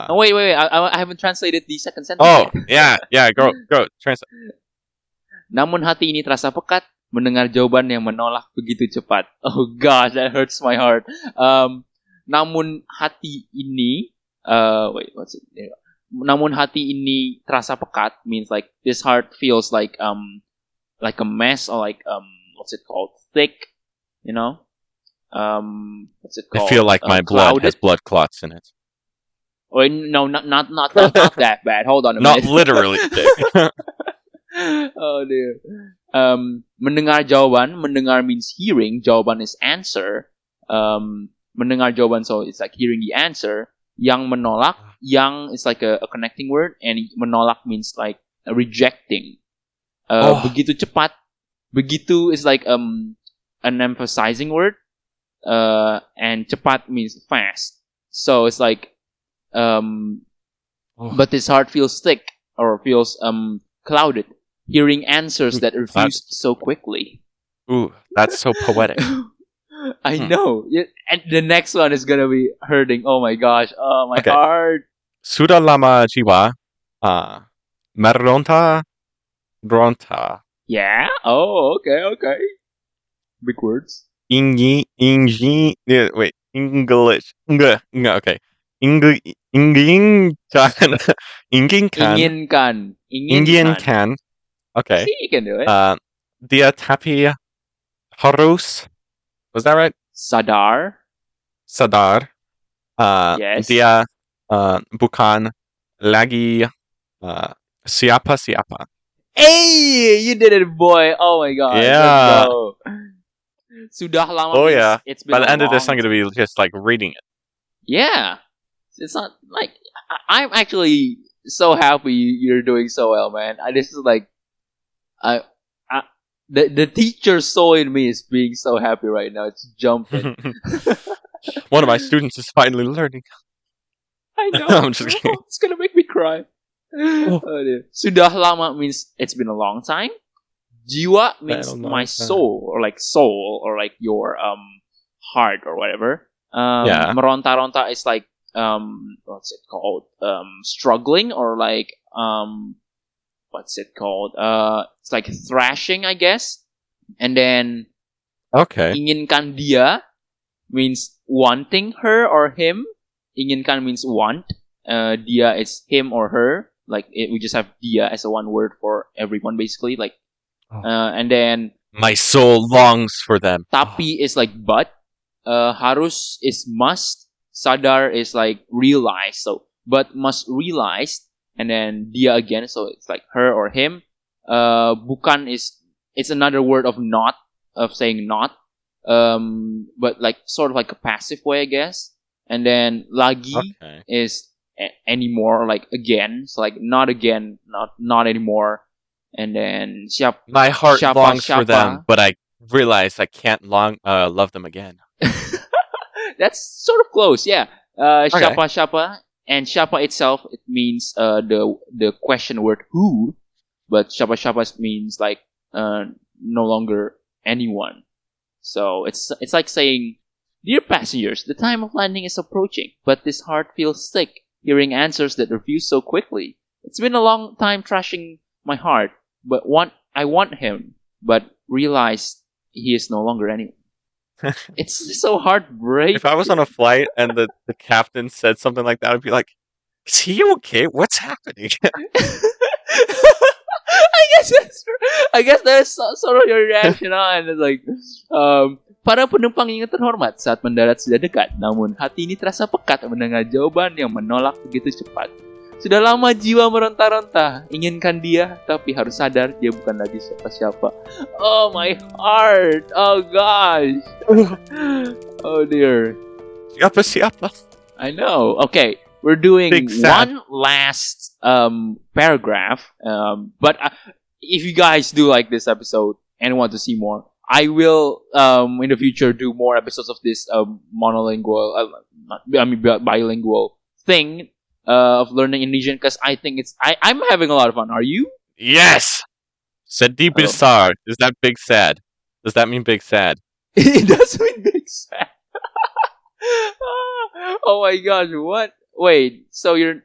Wait. I haven't translated the second sentence. Oh, yet. yeah. Go. Translate. Namun hati ini terasa pekat mendengar jawaban yang menolak begitu cepat. Oh gosh, that hurts my heart. Namun hati ini, what's it? Namun hati ini terasa pekat means like this heart feels like a mess, or like what's it called? Thick, you know? What's it called? I feel like my blood has blood clots in it. Oh no, not that bad. Hold on a minute. Not literally thick. Oh dear. Mendengar jawaban. Mendengar means hearing. Jawaban is answer. Mendengar jawaban, so it's like hearing the answer. Yang menolak. Yang is like a connecting word, and menolak means like rejecting. Begitu cepat. Begitu is like an emphasizing word. And cepat means fast. So it's like but his heart feels thick, or feels clouded, hearing answers that refused so quickly. Ooh, that's so poetic. I know. And the next one is gonna be hurting. Oh my gosh. Oh my heart. Sudah lama jiwa meronta. Yeah. Oh, okay. Big words. English. Okay. Inginkan. Okay. See, you can do it. Dia tapi harus. Was that right? Sadar. Yes. Dia bukan lagi siapa. Hey, you did it, boy! Oh my god. Yeah. Let's go. Sudah lama. Oh yeah. It's been by the end of this, I'm going to be just like reading it. Yeah. It's not like I'm actually so happy you're doing so well, man. This is like, the teacher soul in me is being so happy right now. It's jumping. One of my students is finally learning. I know. I'm just kidding. It's gonna make me cry. Oh dear. Sudah lama means it's been a long time. Jiwa means my soul, or like your heart or whatever. Meronta-ronta is like what's it called? Struggling, or like what's it called? It's like thrashing, I guess. And then inginkan dia means wanting her or him. Inginkan means want. Dia is him or her. Like we just have dia as a one word for everyone, basically. Like, and then my soul longs for them. Tapi is like but. harus is must. Sadar is like realize. So, but must realize. And then dia again. So it's like her or him. Bukan it's another word of not, of saying not. But like sort of like a passive way, I guess. And then lagi is anymore, like again. So like not again, not anymore. And then my heart longs for them, but I realize I can't love them again. That's sort of close, yeah. Siapa. And siapa itself, it means the question word who, but siapa means like no longer anyone. So it's like saying, dear passengers, the time of landing is approaching, but this heart feels sick hearing answers that refuse so quickly. It's been a long time trashing my heart, but I want him, but realize he is no longer anyone. It's so heartbreaking. If I was on a flight and the captain said something like that, I'd be like, is he okay? What's happening? I guess that's sort of your reaction on. It's like, para penumpang yang terhormat, saat mendarat sudah dekat, namun hati ini terasa pekat mendengar jawaban yang menolak begitu cepat. Sudah lama jiwa meronta-ronta, inginkan dia, tapi harus sadar dia bukan lagi siapa-siapa. Oh my heart, oh gosh, oh dear. Siapa? I know. Okay, we're doing one last paragraph, but if you guys do like this episode and want to see more, I will in the future do more episodes of this monolingual, bilingual thing. Of learning Indonesian, because I think I'm having a lot of fun. Are you? Yes! Sedih besar. Is that big sad? Does that mean big sad? It does mean big sad. Oh my gosh, what? Wait, so you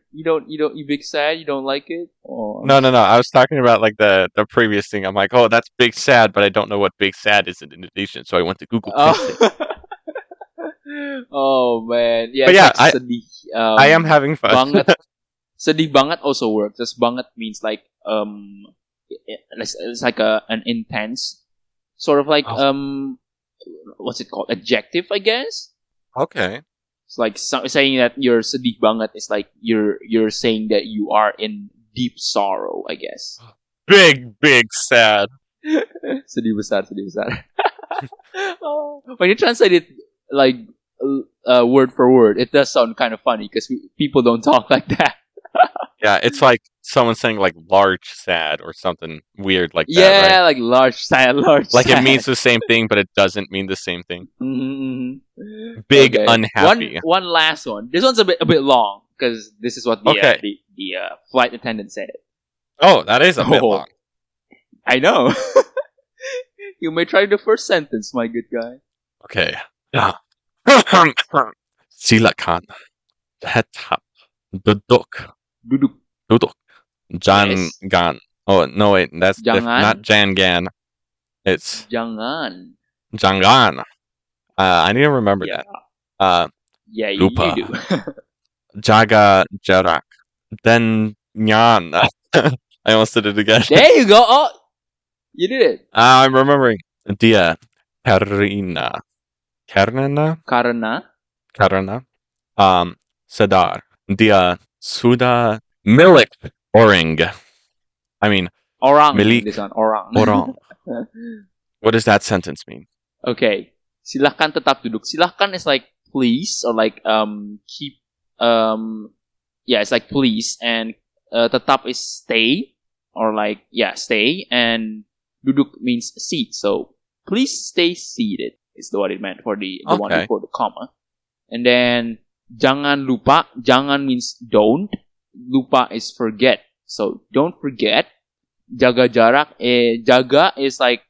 big sad? You don't like it? Oh. No. I was talking about like the previous thing. I'm like, oh, that's big sad, but I don't know what big sad is in Indonesian, so I went to Google. Oh man, yeah. But yeah, like sedih. I am having fun. Banget. Sedih banget also works. Just banget means like it's like an intense sort of like what's it called? Adjective, I guess. Okay. It's like saying that you're sedih banget is like you're saying that you are in deep sorrow, I guess. Big sad. Sedih besar. When you translate it like word for word, it does sound kind of funny because people don't talk like that. Yeah, it's like someone saying like large sad or something weird like that. Yeah, right? like large sad. Like it means the same thing, but it doesn't mean the same thing. Mm-hmm. Big unhappy. One last one. This one's a bit long because this is what the flight attendant said. Oh, that is a bit long. I know. You may try the first sentence, my good guy. Okay. Yeah. Silakan. Tetap. Duduk. Jangan. Yes. Oh, no, wait. That's not jangan. It's jangan. I need to remember that. Yeah, lupa. you do. Jaga jarak. Then nyan. I almost did it again. There you go. Oh, you did it. I'm remembering. Dia karena sadar dia sudah milik orang. I mean orang. Milik this one, orang. What does that sentence mean? Okay. Silahkan tetap duduk. Silahkan is like please or like keep it's like please, and tetap is stay or like stay, and duduk means seat. So please stay seated is what it meant for the one before the comma. And then jangan lupa. Jangan means don't. Lupa is forget. So don't forget. Jaga jarak. Jaga is like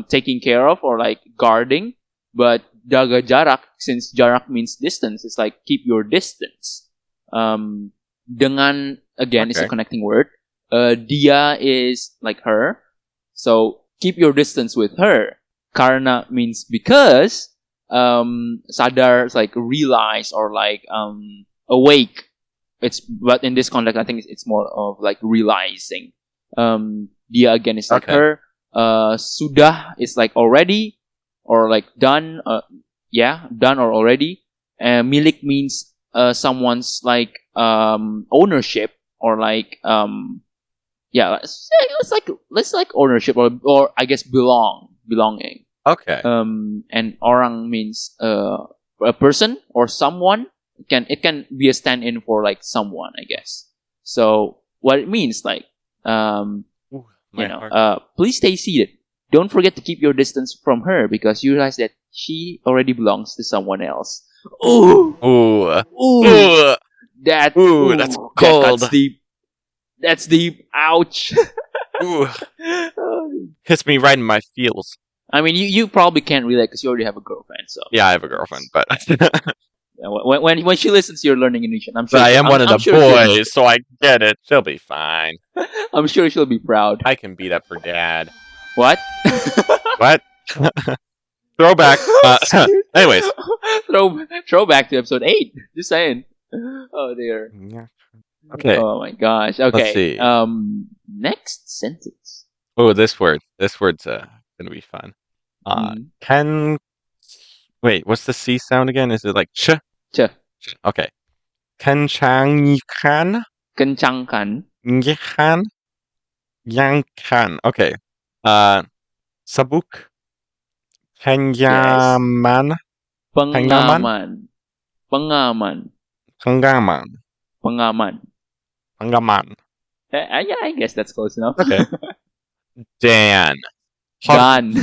taking care of or like guarding. But jaga jarak, since jarak means distance, it's like keep your distance. Dengan again is a connecting word. Dia is like her. So keep your distance with her. Karena means because. Sadar is like realize or like awake. But in this context, I think it's more of like realizing. Dia again is like her. Sudah is like already or like done. done or already. Milik means someone's like ownership or like let's like ownership or I guess belonging. Okay. And orang means a person or someone. It can be a stand-in for like someone, I guess. So what it means, like, please stay seated. Don't forget to keep your distance from her because you realize that she already belongs to someone else. Ooh, that's cold. That cuts deep. That's deep. Ouch. Ooh. Hits me right in my feels. I mean, you probably can't relate because you already have a girlfriend. So yeah, I have a girlfriend, but when she listens to your learning Indonesian, I'm sure. But I am one of the boys, so I get it. She'll be fine. I'm sure she'll be proud. I can beat up her dad. What? What? Throwback. Anyways, throwback to episode 8. Just saying. Oh dear. Okay. Oh my gosh. Okay. Let's see. Next sentence. Oh, this word. This word's gonna be fun. Can. Wait, what's the C sound again? Is it like ch? Ch. Okay. Kencangkan. Kencangkan. Ngihan. Yangkan. Okay. Sabuk. Penyaman. Yes. Pengaman. Pengaman. Pengaman. Pengaman. Pengaman. Yeah, I guess that's close enough. Okay. Dan. Dan.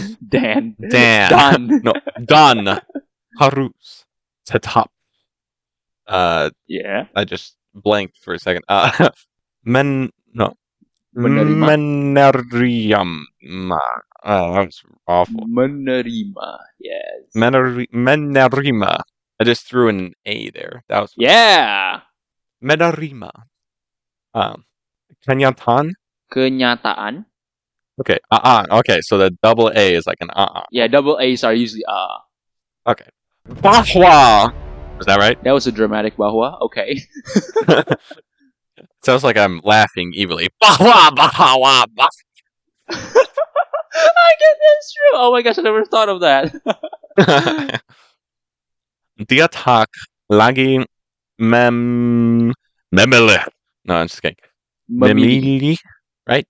No, Dan. Harus. Tetap. Yeah. I just blanked for a second. No. Menerima. That was awful. Menerima. Yes. Menerima. I just threw an A there. That was yeah. Menerima. Kenyataan. Kenyataan. Okay. Okay, so the double A is like an Yeah, double A's are usually Okay. Bahwa. Is that right? That was a dramatic bahwa. Okay. Sounds like I'm laughing evilly. Bahwa. I guess that's true. Oh my gosh, I never thought of that. Dia tak lagi memilih. No, I'm just kidding. Memilih, right?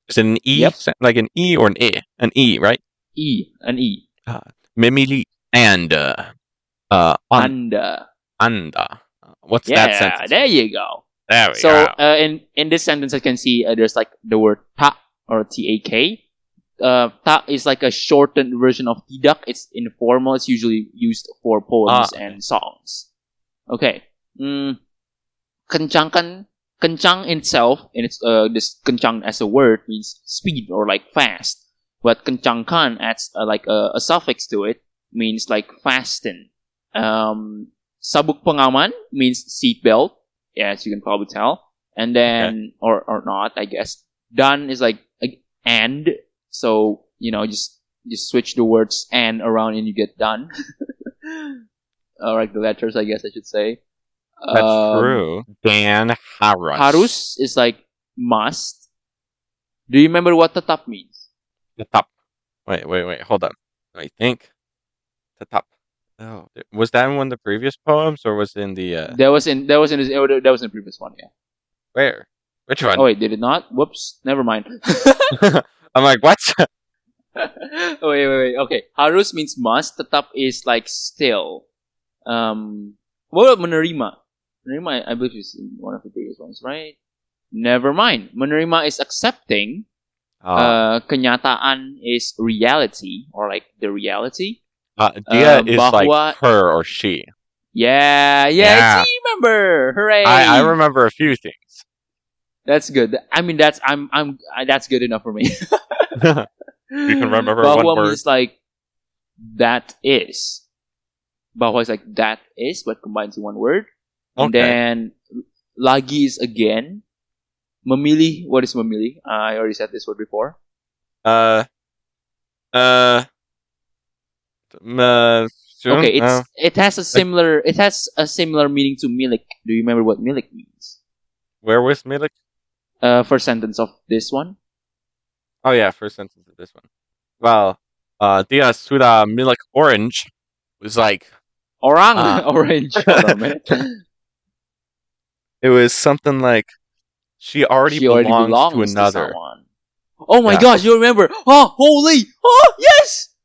Is it an E? Yep. Like an E or an E? An E, right? An E. Memilih and Anda. What's that sentence? There you go. There we go. go. In this sentence, I can see there's like the word ta or tak. Ta is like a shortened version of tidak. It's informal. It's usually used for poems and songs. Okay. Kencangkan. Kencang itself, and it's this kencang as a word means speed or like fast. But kencangkan adds like a suffix to it, means like fasten. Sabuk pengaman means seatbelt. Yes, you can probably tell. And then or not, I guess. Dan is like and. So just switch the words and around and you get done. Or like the letters, I guess I should say. That's true. Dan harus. Harus is like must. Do you remember what tetap means? Tetap. Wait. Hold on. I think tetap. Oh, was that in one of the previous poems, or was it in the? That was in the previous one. Yeah. Where? Which one? Oh wait, did it not? Whoops. Never mind. I'm like, what? Wait. Okay. Harus means must. Tetap is like still. What about menerima? Menerima, I believe, is in one of the previous ones, right? Never mind. Menerima is accepting. Kenyataan is reality, or like the reality. Dia is like her or she. Yeah. See, remember. Hooray! I remember a few things. That's good. I mean, that's good enough for me. You can remember bahwa one word. Means like that is. Bahwa is like that is, but combined to one word. Okay. And then lagi is again. Memilih. What is memilih? I already said this word before. Okay, it has a similar meaning to milik. Do you remember what milik means? Where was milik? First sentence of this one. Oh yeah, first sentence of this one. Well, dia sudah milik orange. was like Orang, orange. Hold on a minute. It was something like she already belongs to another. someone. Oh my gosh, you remember? Oh, holy! Oh, yes!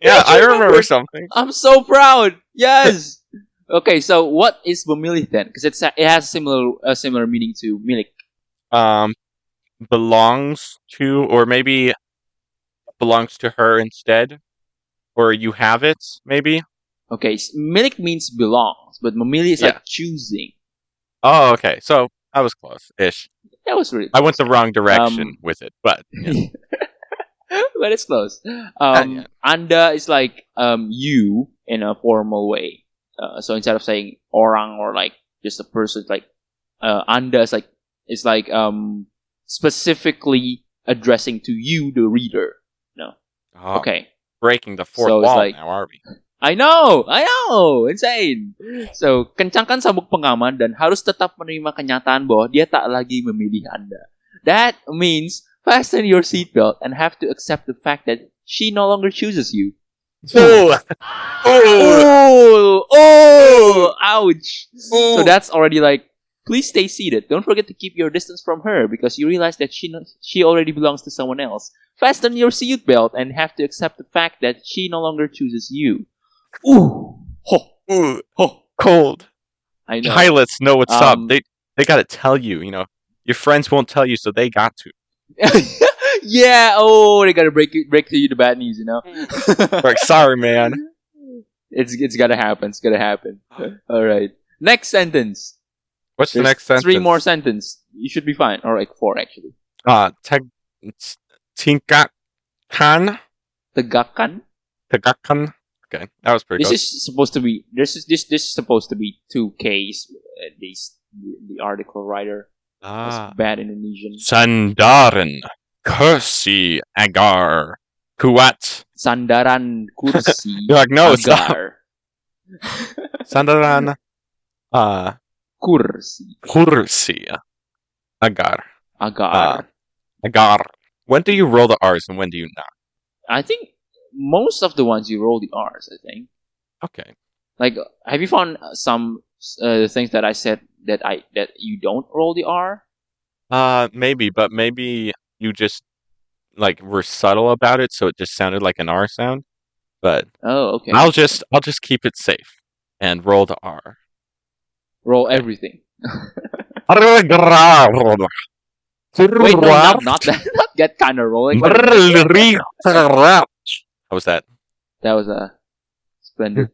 Yeah, I remember something. I'm so proud. Yes. Okay, so what is memilih then? Because it has a similar meaning to milik. Belongs to, or maybe belongs to her instead, or you have it, maybe. Okay, milik means belongs, but memilih is like choosing. Oh, okay. So I was close-ish. That was really. I went the wrong direction with it, but but it's close. Anda is like you in a formal way. So instead of saying orang or like just a person, it's like Anda is like specifically addressing to you, the reader. No. Oh, okay. Breaking the fourth wall now, are we? I know, insane. So, kencangkan sabuk pengaman dan harus tetap menerima kenyataan bahwa dia tak lagi memilih Anda. That means fasten your seatbelt and have to accept the fact that she no longer chooses you. Ouch. So that's already like, please stay seated. Don't forget to keep your distance from her because you realize that she already belongs to someone else. Fasten your seatbelt and have to accept the fact that she no longer chooses you. Ooh, cold. I know. Pilots know what's up. They gotta tell you. You know, your friends won't tell you, so they got to. Yeah. Oh, they gotta break to you the bad news. You know. Like, sorry, man. It's gotta happen. It's gotta happen. All right. Next sentence. What's the next sentence? 3 more sentences. You should be fine. Or like 4 actually. Tingkatkan. Tegakkan. Okay, that was pretty. This is supposed to be. This is supposed to be 2Ks. At least the article writer. Bad Indonesian. Sandaran kursi agar kuat. Sandaran kursi. You're like, no, agar. Sandaran. Kursi agar. Agar. When do you roll the R's and when do you not? I think most of the ones you roll the R's, I think. Okay. Like, have you found some things that I said that you don't roll the R? Maybe, but maybe you just like were subtle about it, so it just sounded like an R sound. But okay. I'll just keep it safe and roll the R. Roll everything. Wait, no, not that kind of rolling. How was that? That was splendid.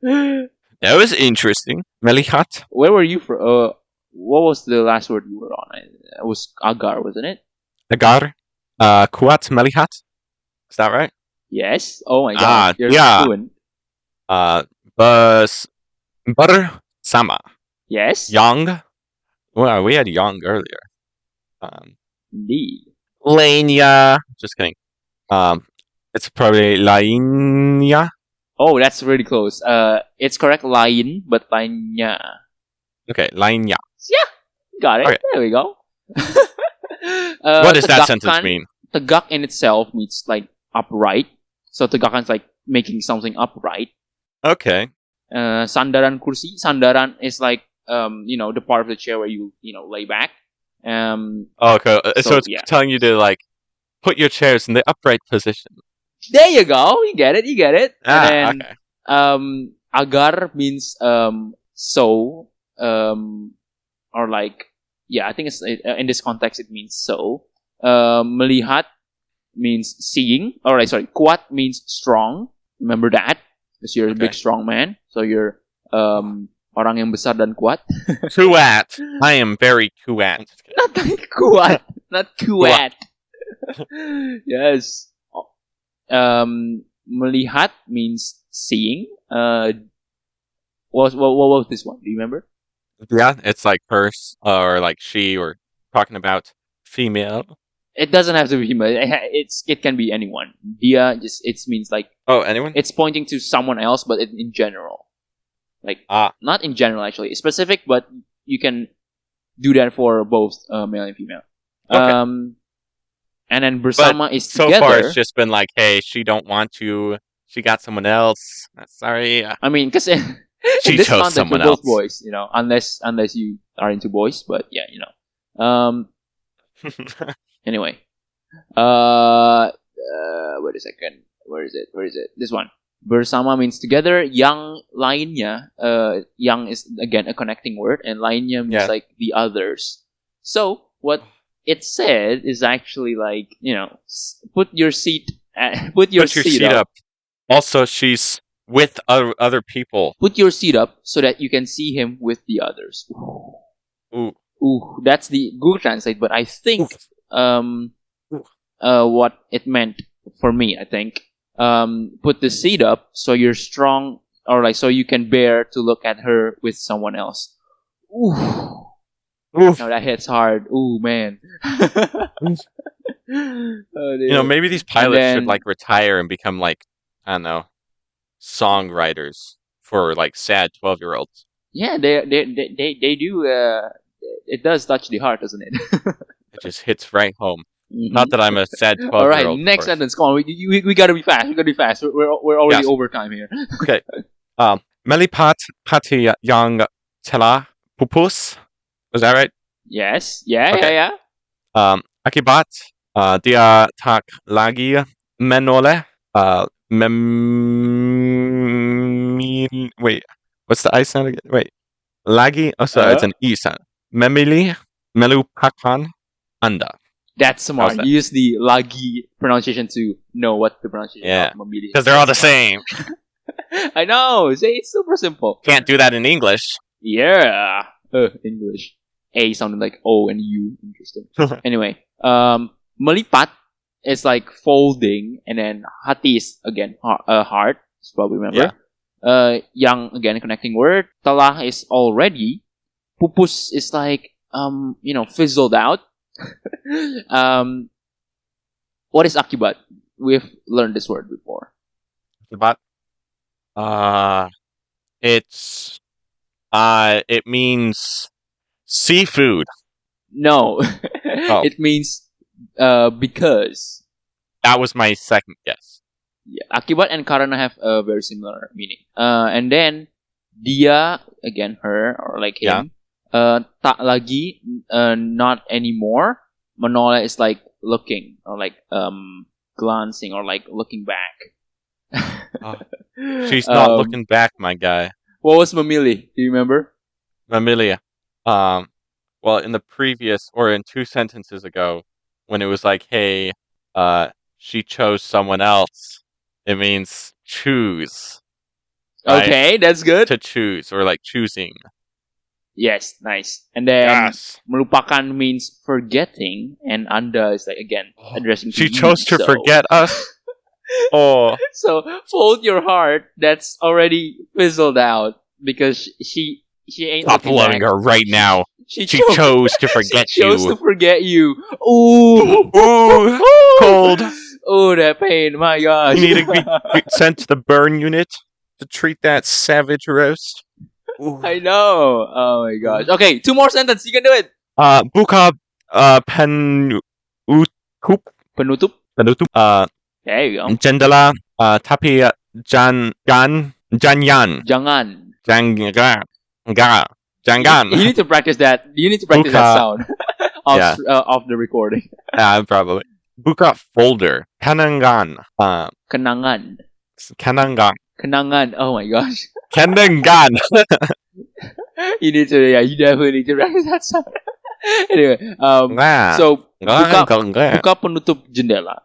That was interesting. Melihat. Where were you from? What was the last word you were on? It was agar, wasn't it? Agar. Kuat melihat. Is that right? Yes. Oh my god. You're fluent. Bersama. Yes. Young. Well, we had young earlier. Indeed. Lainnya. Just kidding. It's probably lainnya. Oh, that's really close. It's correct, lain, but lainnya. Okay, lainnya. Yeah, got it. Okay. There we go. What does that sentence mean? Tegak in itself means like upright. So tegakkan is like making something upright. Okay. Sandaran kursi. Sandaran is like the part of the chair where you lay back. Okay. So it's telling you to like put your chairs in the upright position. There you go. You get it. And then, okay. Agar means so, or like, I think it's in this context it means so. Melihat means seeing. Alright, sorry. Kuat means strong. Remember that, because you're a big strong man. So you're orang yang besar dan kuat. Kuat. I am very kuat. Not kuat. Not kuat. Yes. Melihat means seeing. What was this one? Do you remember? Yeah, it's like purse or like she or talking about female. It doesn't have to be female. It can be anyone. Dia it means like anyone. It's pointing to someone else, but in general, like not in general actually. It's specific, but you can do that for both male and female. Okay. And then bersama is together. So far, it's just been like, hey, she don't want to she got someone else. Sorry. I mean, because in She this chose context, we're someone both else. boys, unless you are into boys. But yeah, Anyway, wait a second. Where is it? This one. Bersama means together. Yang lainnya. Yang is again a connecting word, and lainnya means like the others. So what it said is actually like put your seat up. Also, she's with other people. Put your seat up so that you can see him with the others. Ooh. Ooh, that's the Google Translate, but I think what it meant for me, I think, put the seat up so you're strong, or like so you can bear to look at her with someone else. Ooh. Oof. No, that hits hard. Ooh, man. Maybe these pilots should like retire and become like, I don't know, songwriters for like sad 12-year-olds. Yeah, they do. It does touch the heart, doesn't it? It just hits right home. Mm-hmm. Not that I'm a sad 12-year-old. All right, next sentence. Come on, we gotta be fast. We're already over time here. Okay. Melipat pati yang telah pupus. Was that right? Yes. Yeah. Akibat dia tak lagi menoleh. Wait, what's the I sound again? Wait, lagi. Oh, sorry, it's an E sound. Memilih melupakan Anda. That's smart. You use the lagi pronunciation to know what the pronunciation of memilih is. Because they're all the same. I know. It's super simple. Can't do that in English. Yeah. English. A sounded like O and U. Interesting. Anyway, melipat is like folding, and then hati is again heart. You probably remember. Yeah. Yang again connecting word. Telah is already. Pupus is like fizzled out. What is akibat? We've learned this word before. Akibat. It means seafood. No. It means because. That was my second guess. Yeah, akibat and karana have a very similar meaning. And then dia, again her or like him. Tak lagi, not anymore. Menoleh is like looking or like glancing or like looking back. She's not looking back, my guy. What was memilih? Do you remember? Memilih. Well, in the previous or in 2 sentences ago, when it was like, hey, she chose someone else, it means choose. Right? Okay, that's good. To choose or like choosing. Yes, nice. And then melupakan means forgetting, and Anda is like again addressing. She chose to forget us. Oh. So fold your heart that's already fizzled out because she ain't. Stop blowing her right now. She chose to forget she chose you. to forget you. Ooh. Ooh. Cold. Oh, that pain. My gosh. You need to be sent to the burn unit to treat that savage roast. Ooh. I know. Oh my gosh. Okay, 2 more sentences. You can do it. Buka penutup. There you go. Jendela tapi jangan. You need to practice that. You need to practice that sound of the recording. Probably. Buka folder. Kenangan. Kenangan. Kenangan. Oh my gosh. Kenangan. You definitely need to practice that sound. Anyway, so buka penutup jendela,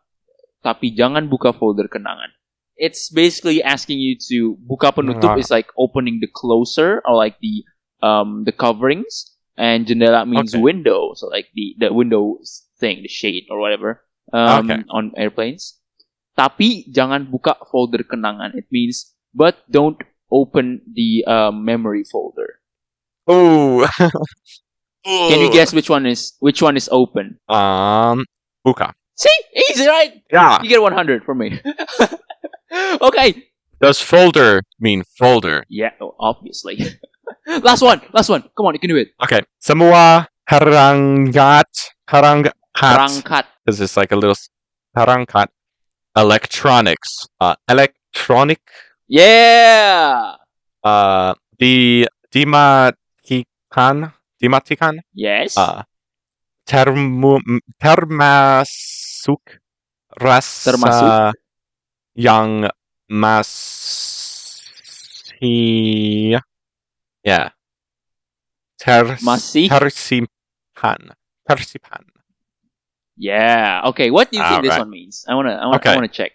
tapi jangan buka folder kenangan. It's basically asking you to buka penutup is like opening the closer or like the coverings, and jendela means window, so like the window thing, the shade or whatever on airplanes. Tapi jangan buka folder kenangan. It means but don't open the memory folder. Oh. Can you guess which one is open? Buka. See? Easy, right? Yeah. You get 100 from me. Okay. Does folder mean folder? Yeah, obviously. Last one. Come on, you can do it. Okay. Semua perangkat. Perangkat. Because it's like a little perangkat. Electronics. electronic. Yeah. The dimatikan. Yes. Termasuk rasa Termasuk yang masih masih. tersimpan. Yeah. Okay. What do you think this one means? I wanna check.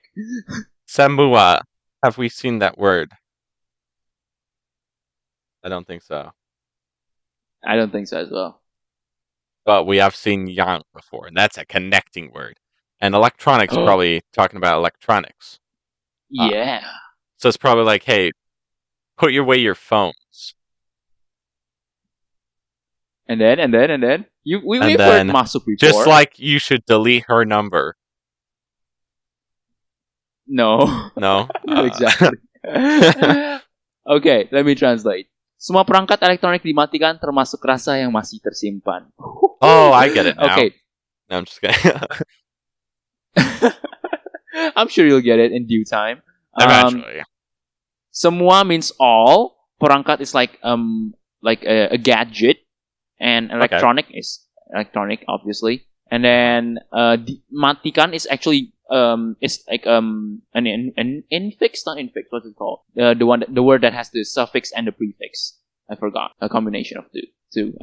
Semua. Have we seen that word? I don't think so. I don't think so as well. But we have seen yang before, and that's a connecting word. And electronics probably talking about electronics. Yeah. So it's probably like, hey, put away your phones. And then we've heard masuk before. Just like you should delete her number. No. No? Not exactly. Okay, let me translate. Semua perangkat elektronik dimatikan termasuk rasa yang masih tersimpan. Oh, I get it now. Okay. No, I'm just kidding. I'm sure you'll get it in due time. Eventually. Semua means all. Perangkat is like a gadget, and electronic is electronic, obviously. And then matikan is actually it's like an infix, not infix. What's it called? The word that has the suffix and the prefix. I forgot. A combination of the two.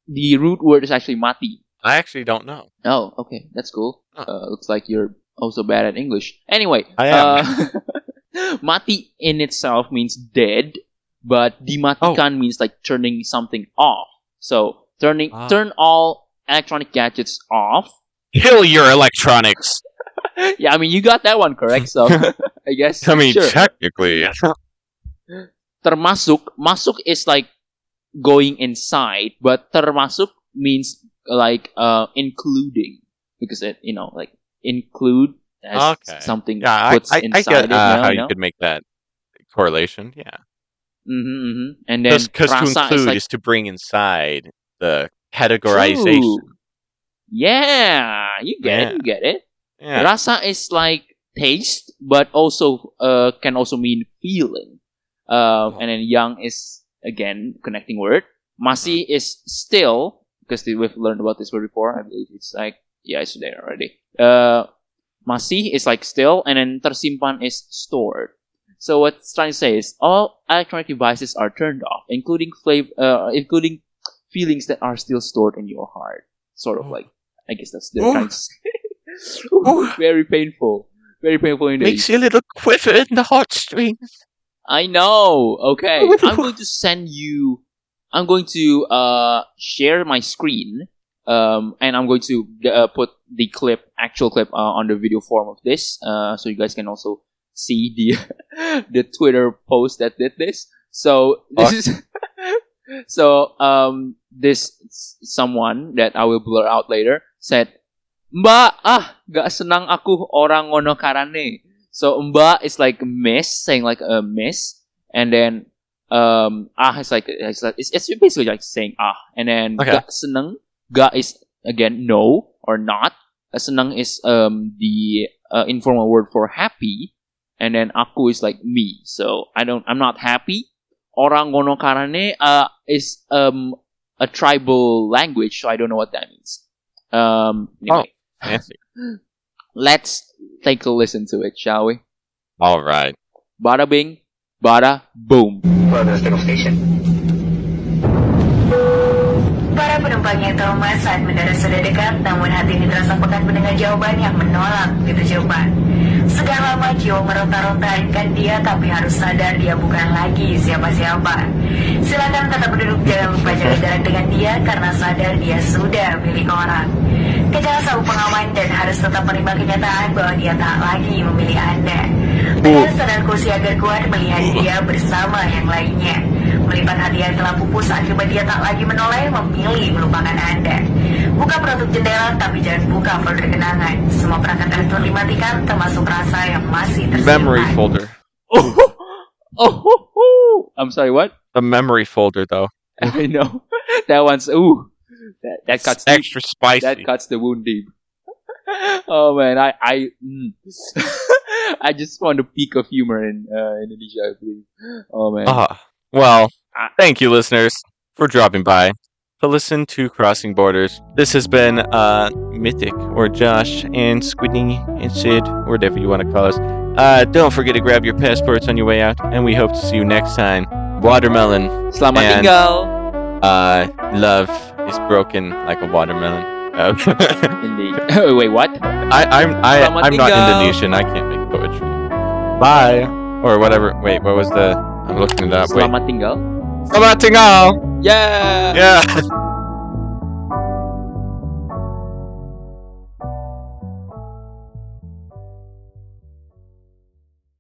The root word is actually mati. I actually don't know. Oh, okay, that's cool. Looks like you're also bad at English. Anyway, I am. mati in itself means dead, but dimatikan means like turning something off. So turn all electronic gadgets off. Kill your electronics. Yeah, I mean you got that one correct. So I guess. I mean, sure. technically. Termasuk, masuk is like going inside, but termasuk means like including, because it like include as something puts inside. I get how you know? could make that correlation. Yeah. And then because to include is to bring inside the categorization. True. Yeah, you get it. Yeah. Rasa is like taste, but also can also mean feeling. And then yang is again connecting word. Masih is still, because we've learned about this word before. I believe it's like it's there already. Masih is like still, and then tersimpan is stored. So what it's trying to say is all electronic devices are turned off, including feelings that are still stored in your heart. Sort of like, I guess that's the kind of very painful. Very painful indeed. Makes you a little quiver in the heartstrings. I know. Okay. I'm going to share my screen. And I'm going to put the actual clip on the video form of this. So you guys can also see the Twitter post that did this. So this is this someone that I will blur out later said, "Mbak, gak senang aku orang ngono karane." So mbak is like miss, saying like a miss, and then it's basically like saying and then gak senang. Ga is again no or not. Senang is the informal word for happy, and then aku is like me. So I'm not happy. Orang ngono karane is a tribal language, so I don't know what that means. Anyway. Fancy. Let's take a listen to it, shall we? All right. Bada bing, bada boom. Para penumpang yang trauma saat mendarat sudah dekat, namun hati ini terasa pekat mendengar jawaban yang menolak itu jawaban. Sekian lama jiwa meronta-rontakan dia, tapi harus sadar dia bukan lagi siapa-siapa. Silakan tetap duduk, jangan lupa jaga jarak dengan dia, karena sadar dia sudah milik orang. Kejar sabu pengaman dan harus tetap menerima kenyataan bahwa dia tak lagi memilih Anda. Dengan sadarku agar kuat melihat dia bersama yang lainnya. Melipat hati yang telah pupus akibat dia tak lagi menoleh, memilih melupakan Anda. Buka penutup jendela, tapi jangan buka folder kenangan. Semua perangkat elektronik dimatikan, termasuk rasa yang masih tersimpan. Memory folder. I'm sorry, what? The memory folder, though. I know. That one's that cuts extra spicy. That cuts the wound deep. Oh man, I just found a peak of humor in Indonesia, I believe. Oh man. Well, thank you, listeners, for dropping by to listen to Crossing Borders. This has been Mythic, or Josh, and Squidney, and Sid, or whatever you want to call us. Don't forget to grab your passports on your way out, and we hope to see you next time. Watermelon. Selamat tinggal. Love is broken like a watermelon. Okay. Indeed. Wait, what? I'm not Indonesian. I can't make poetry. Bye. Or whatever. Wait, what was the... I'm looking it up. Selamat tinggal. Selamat tinggal. Yeah. Yeah.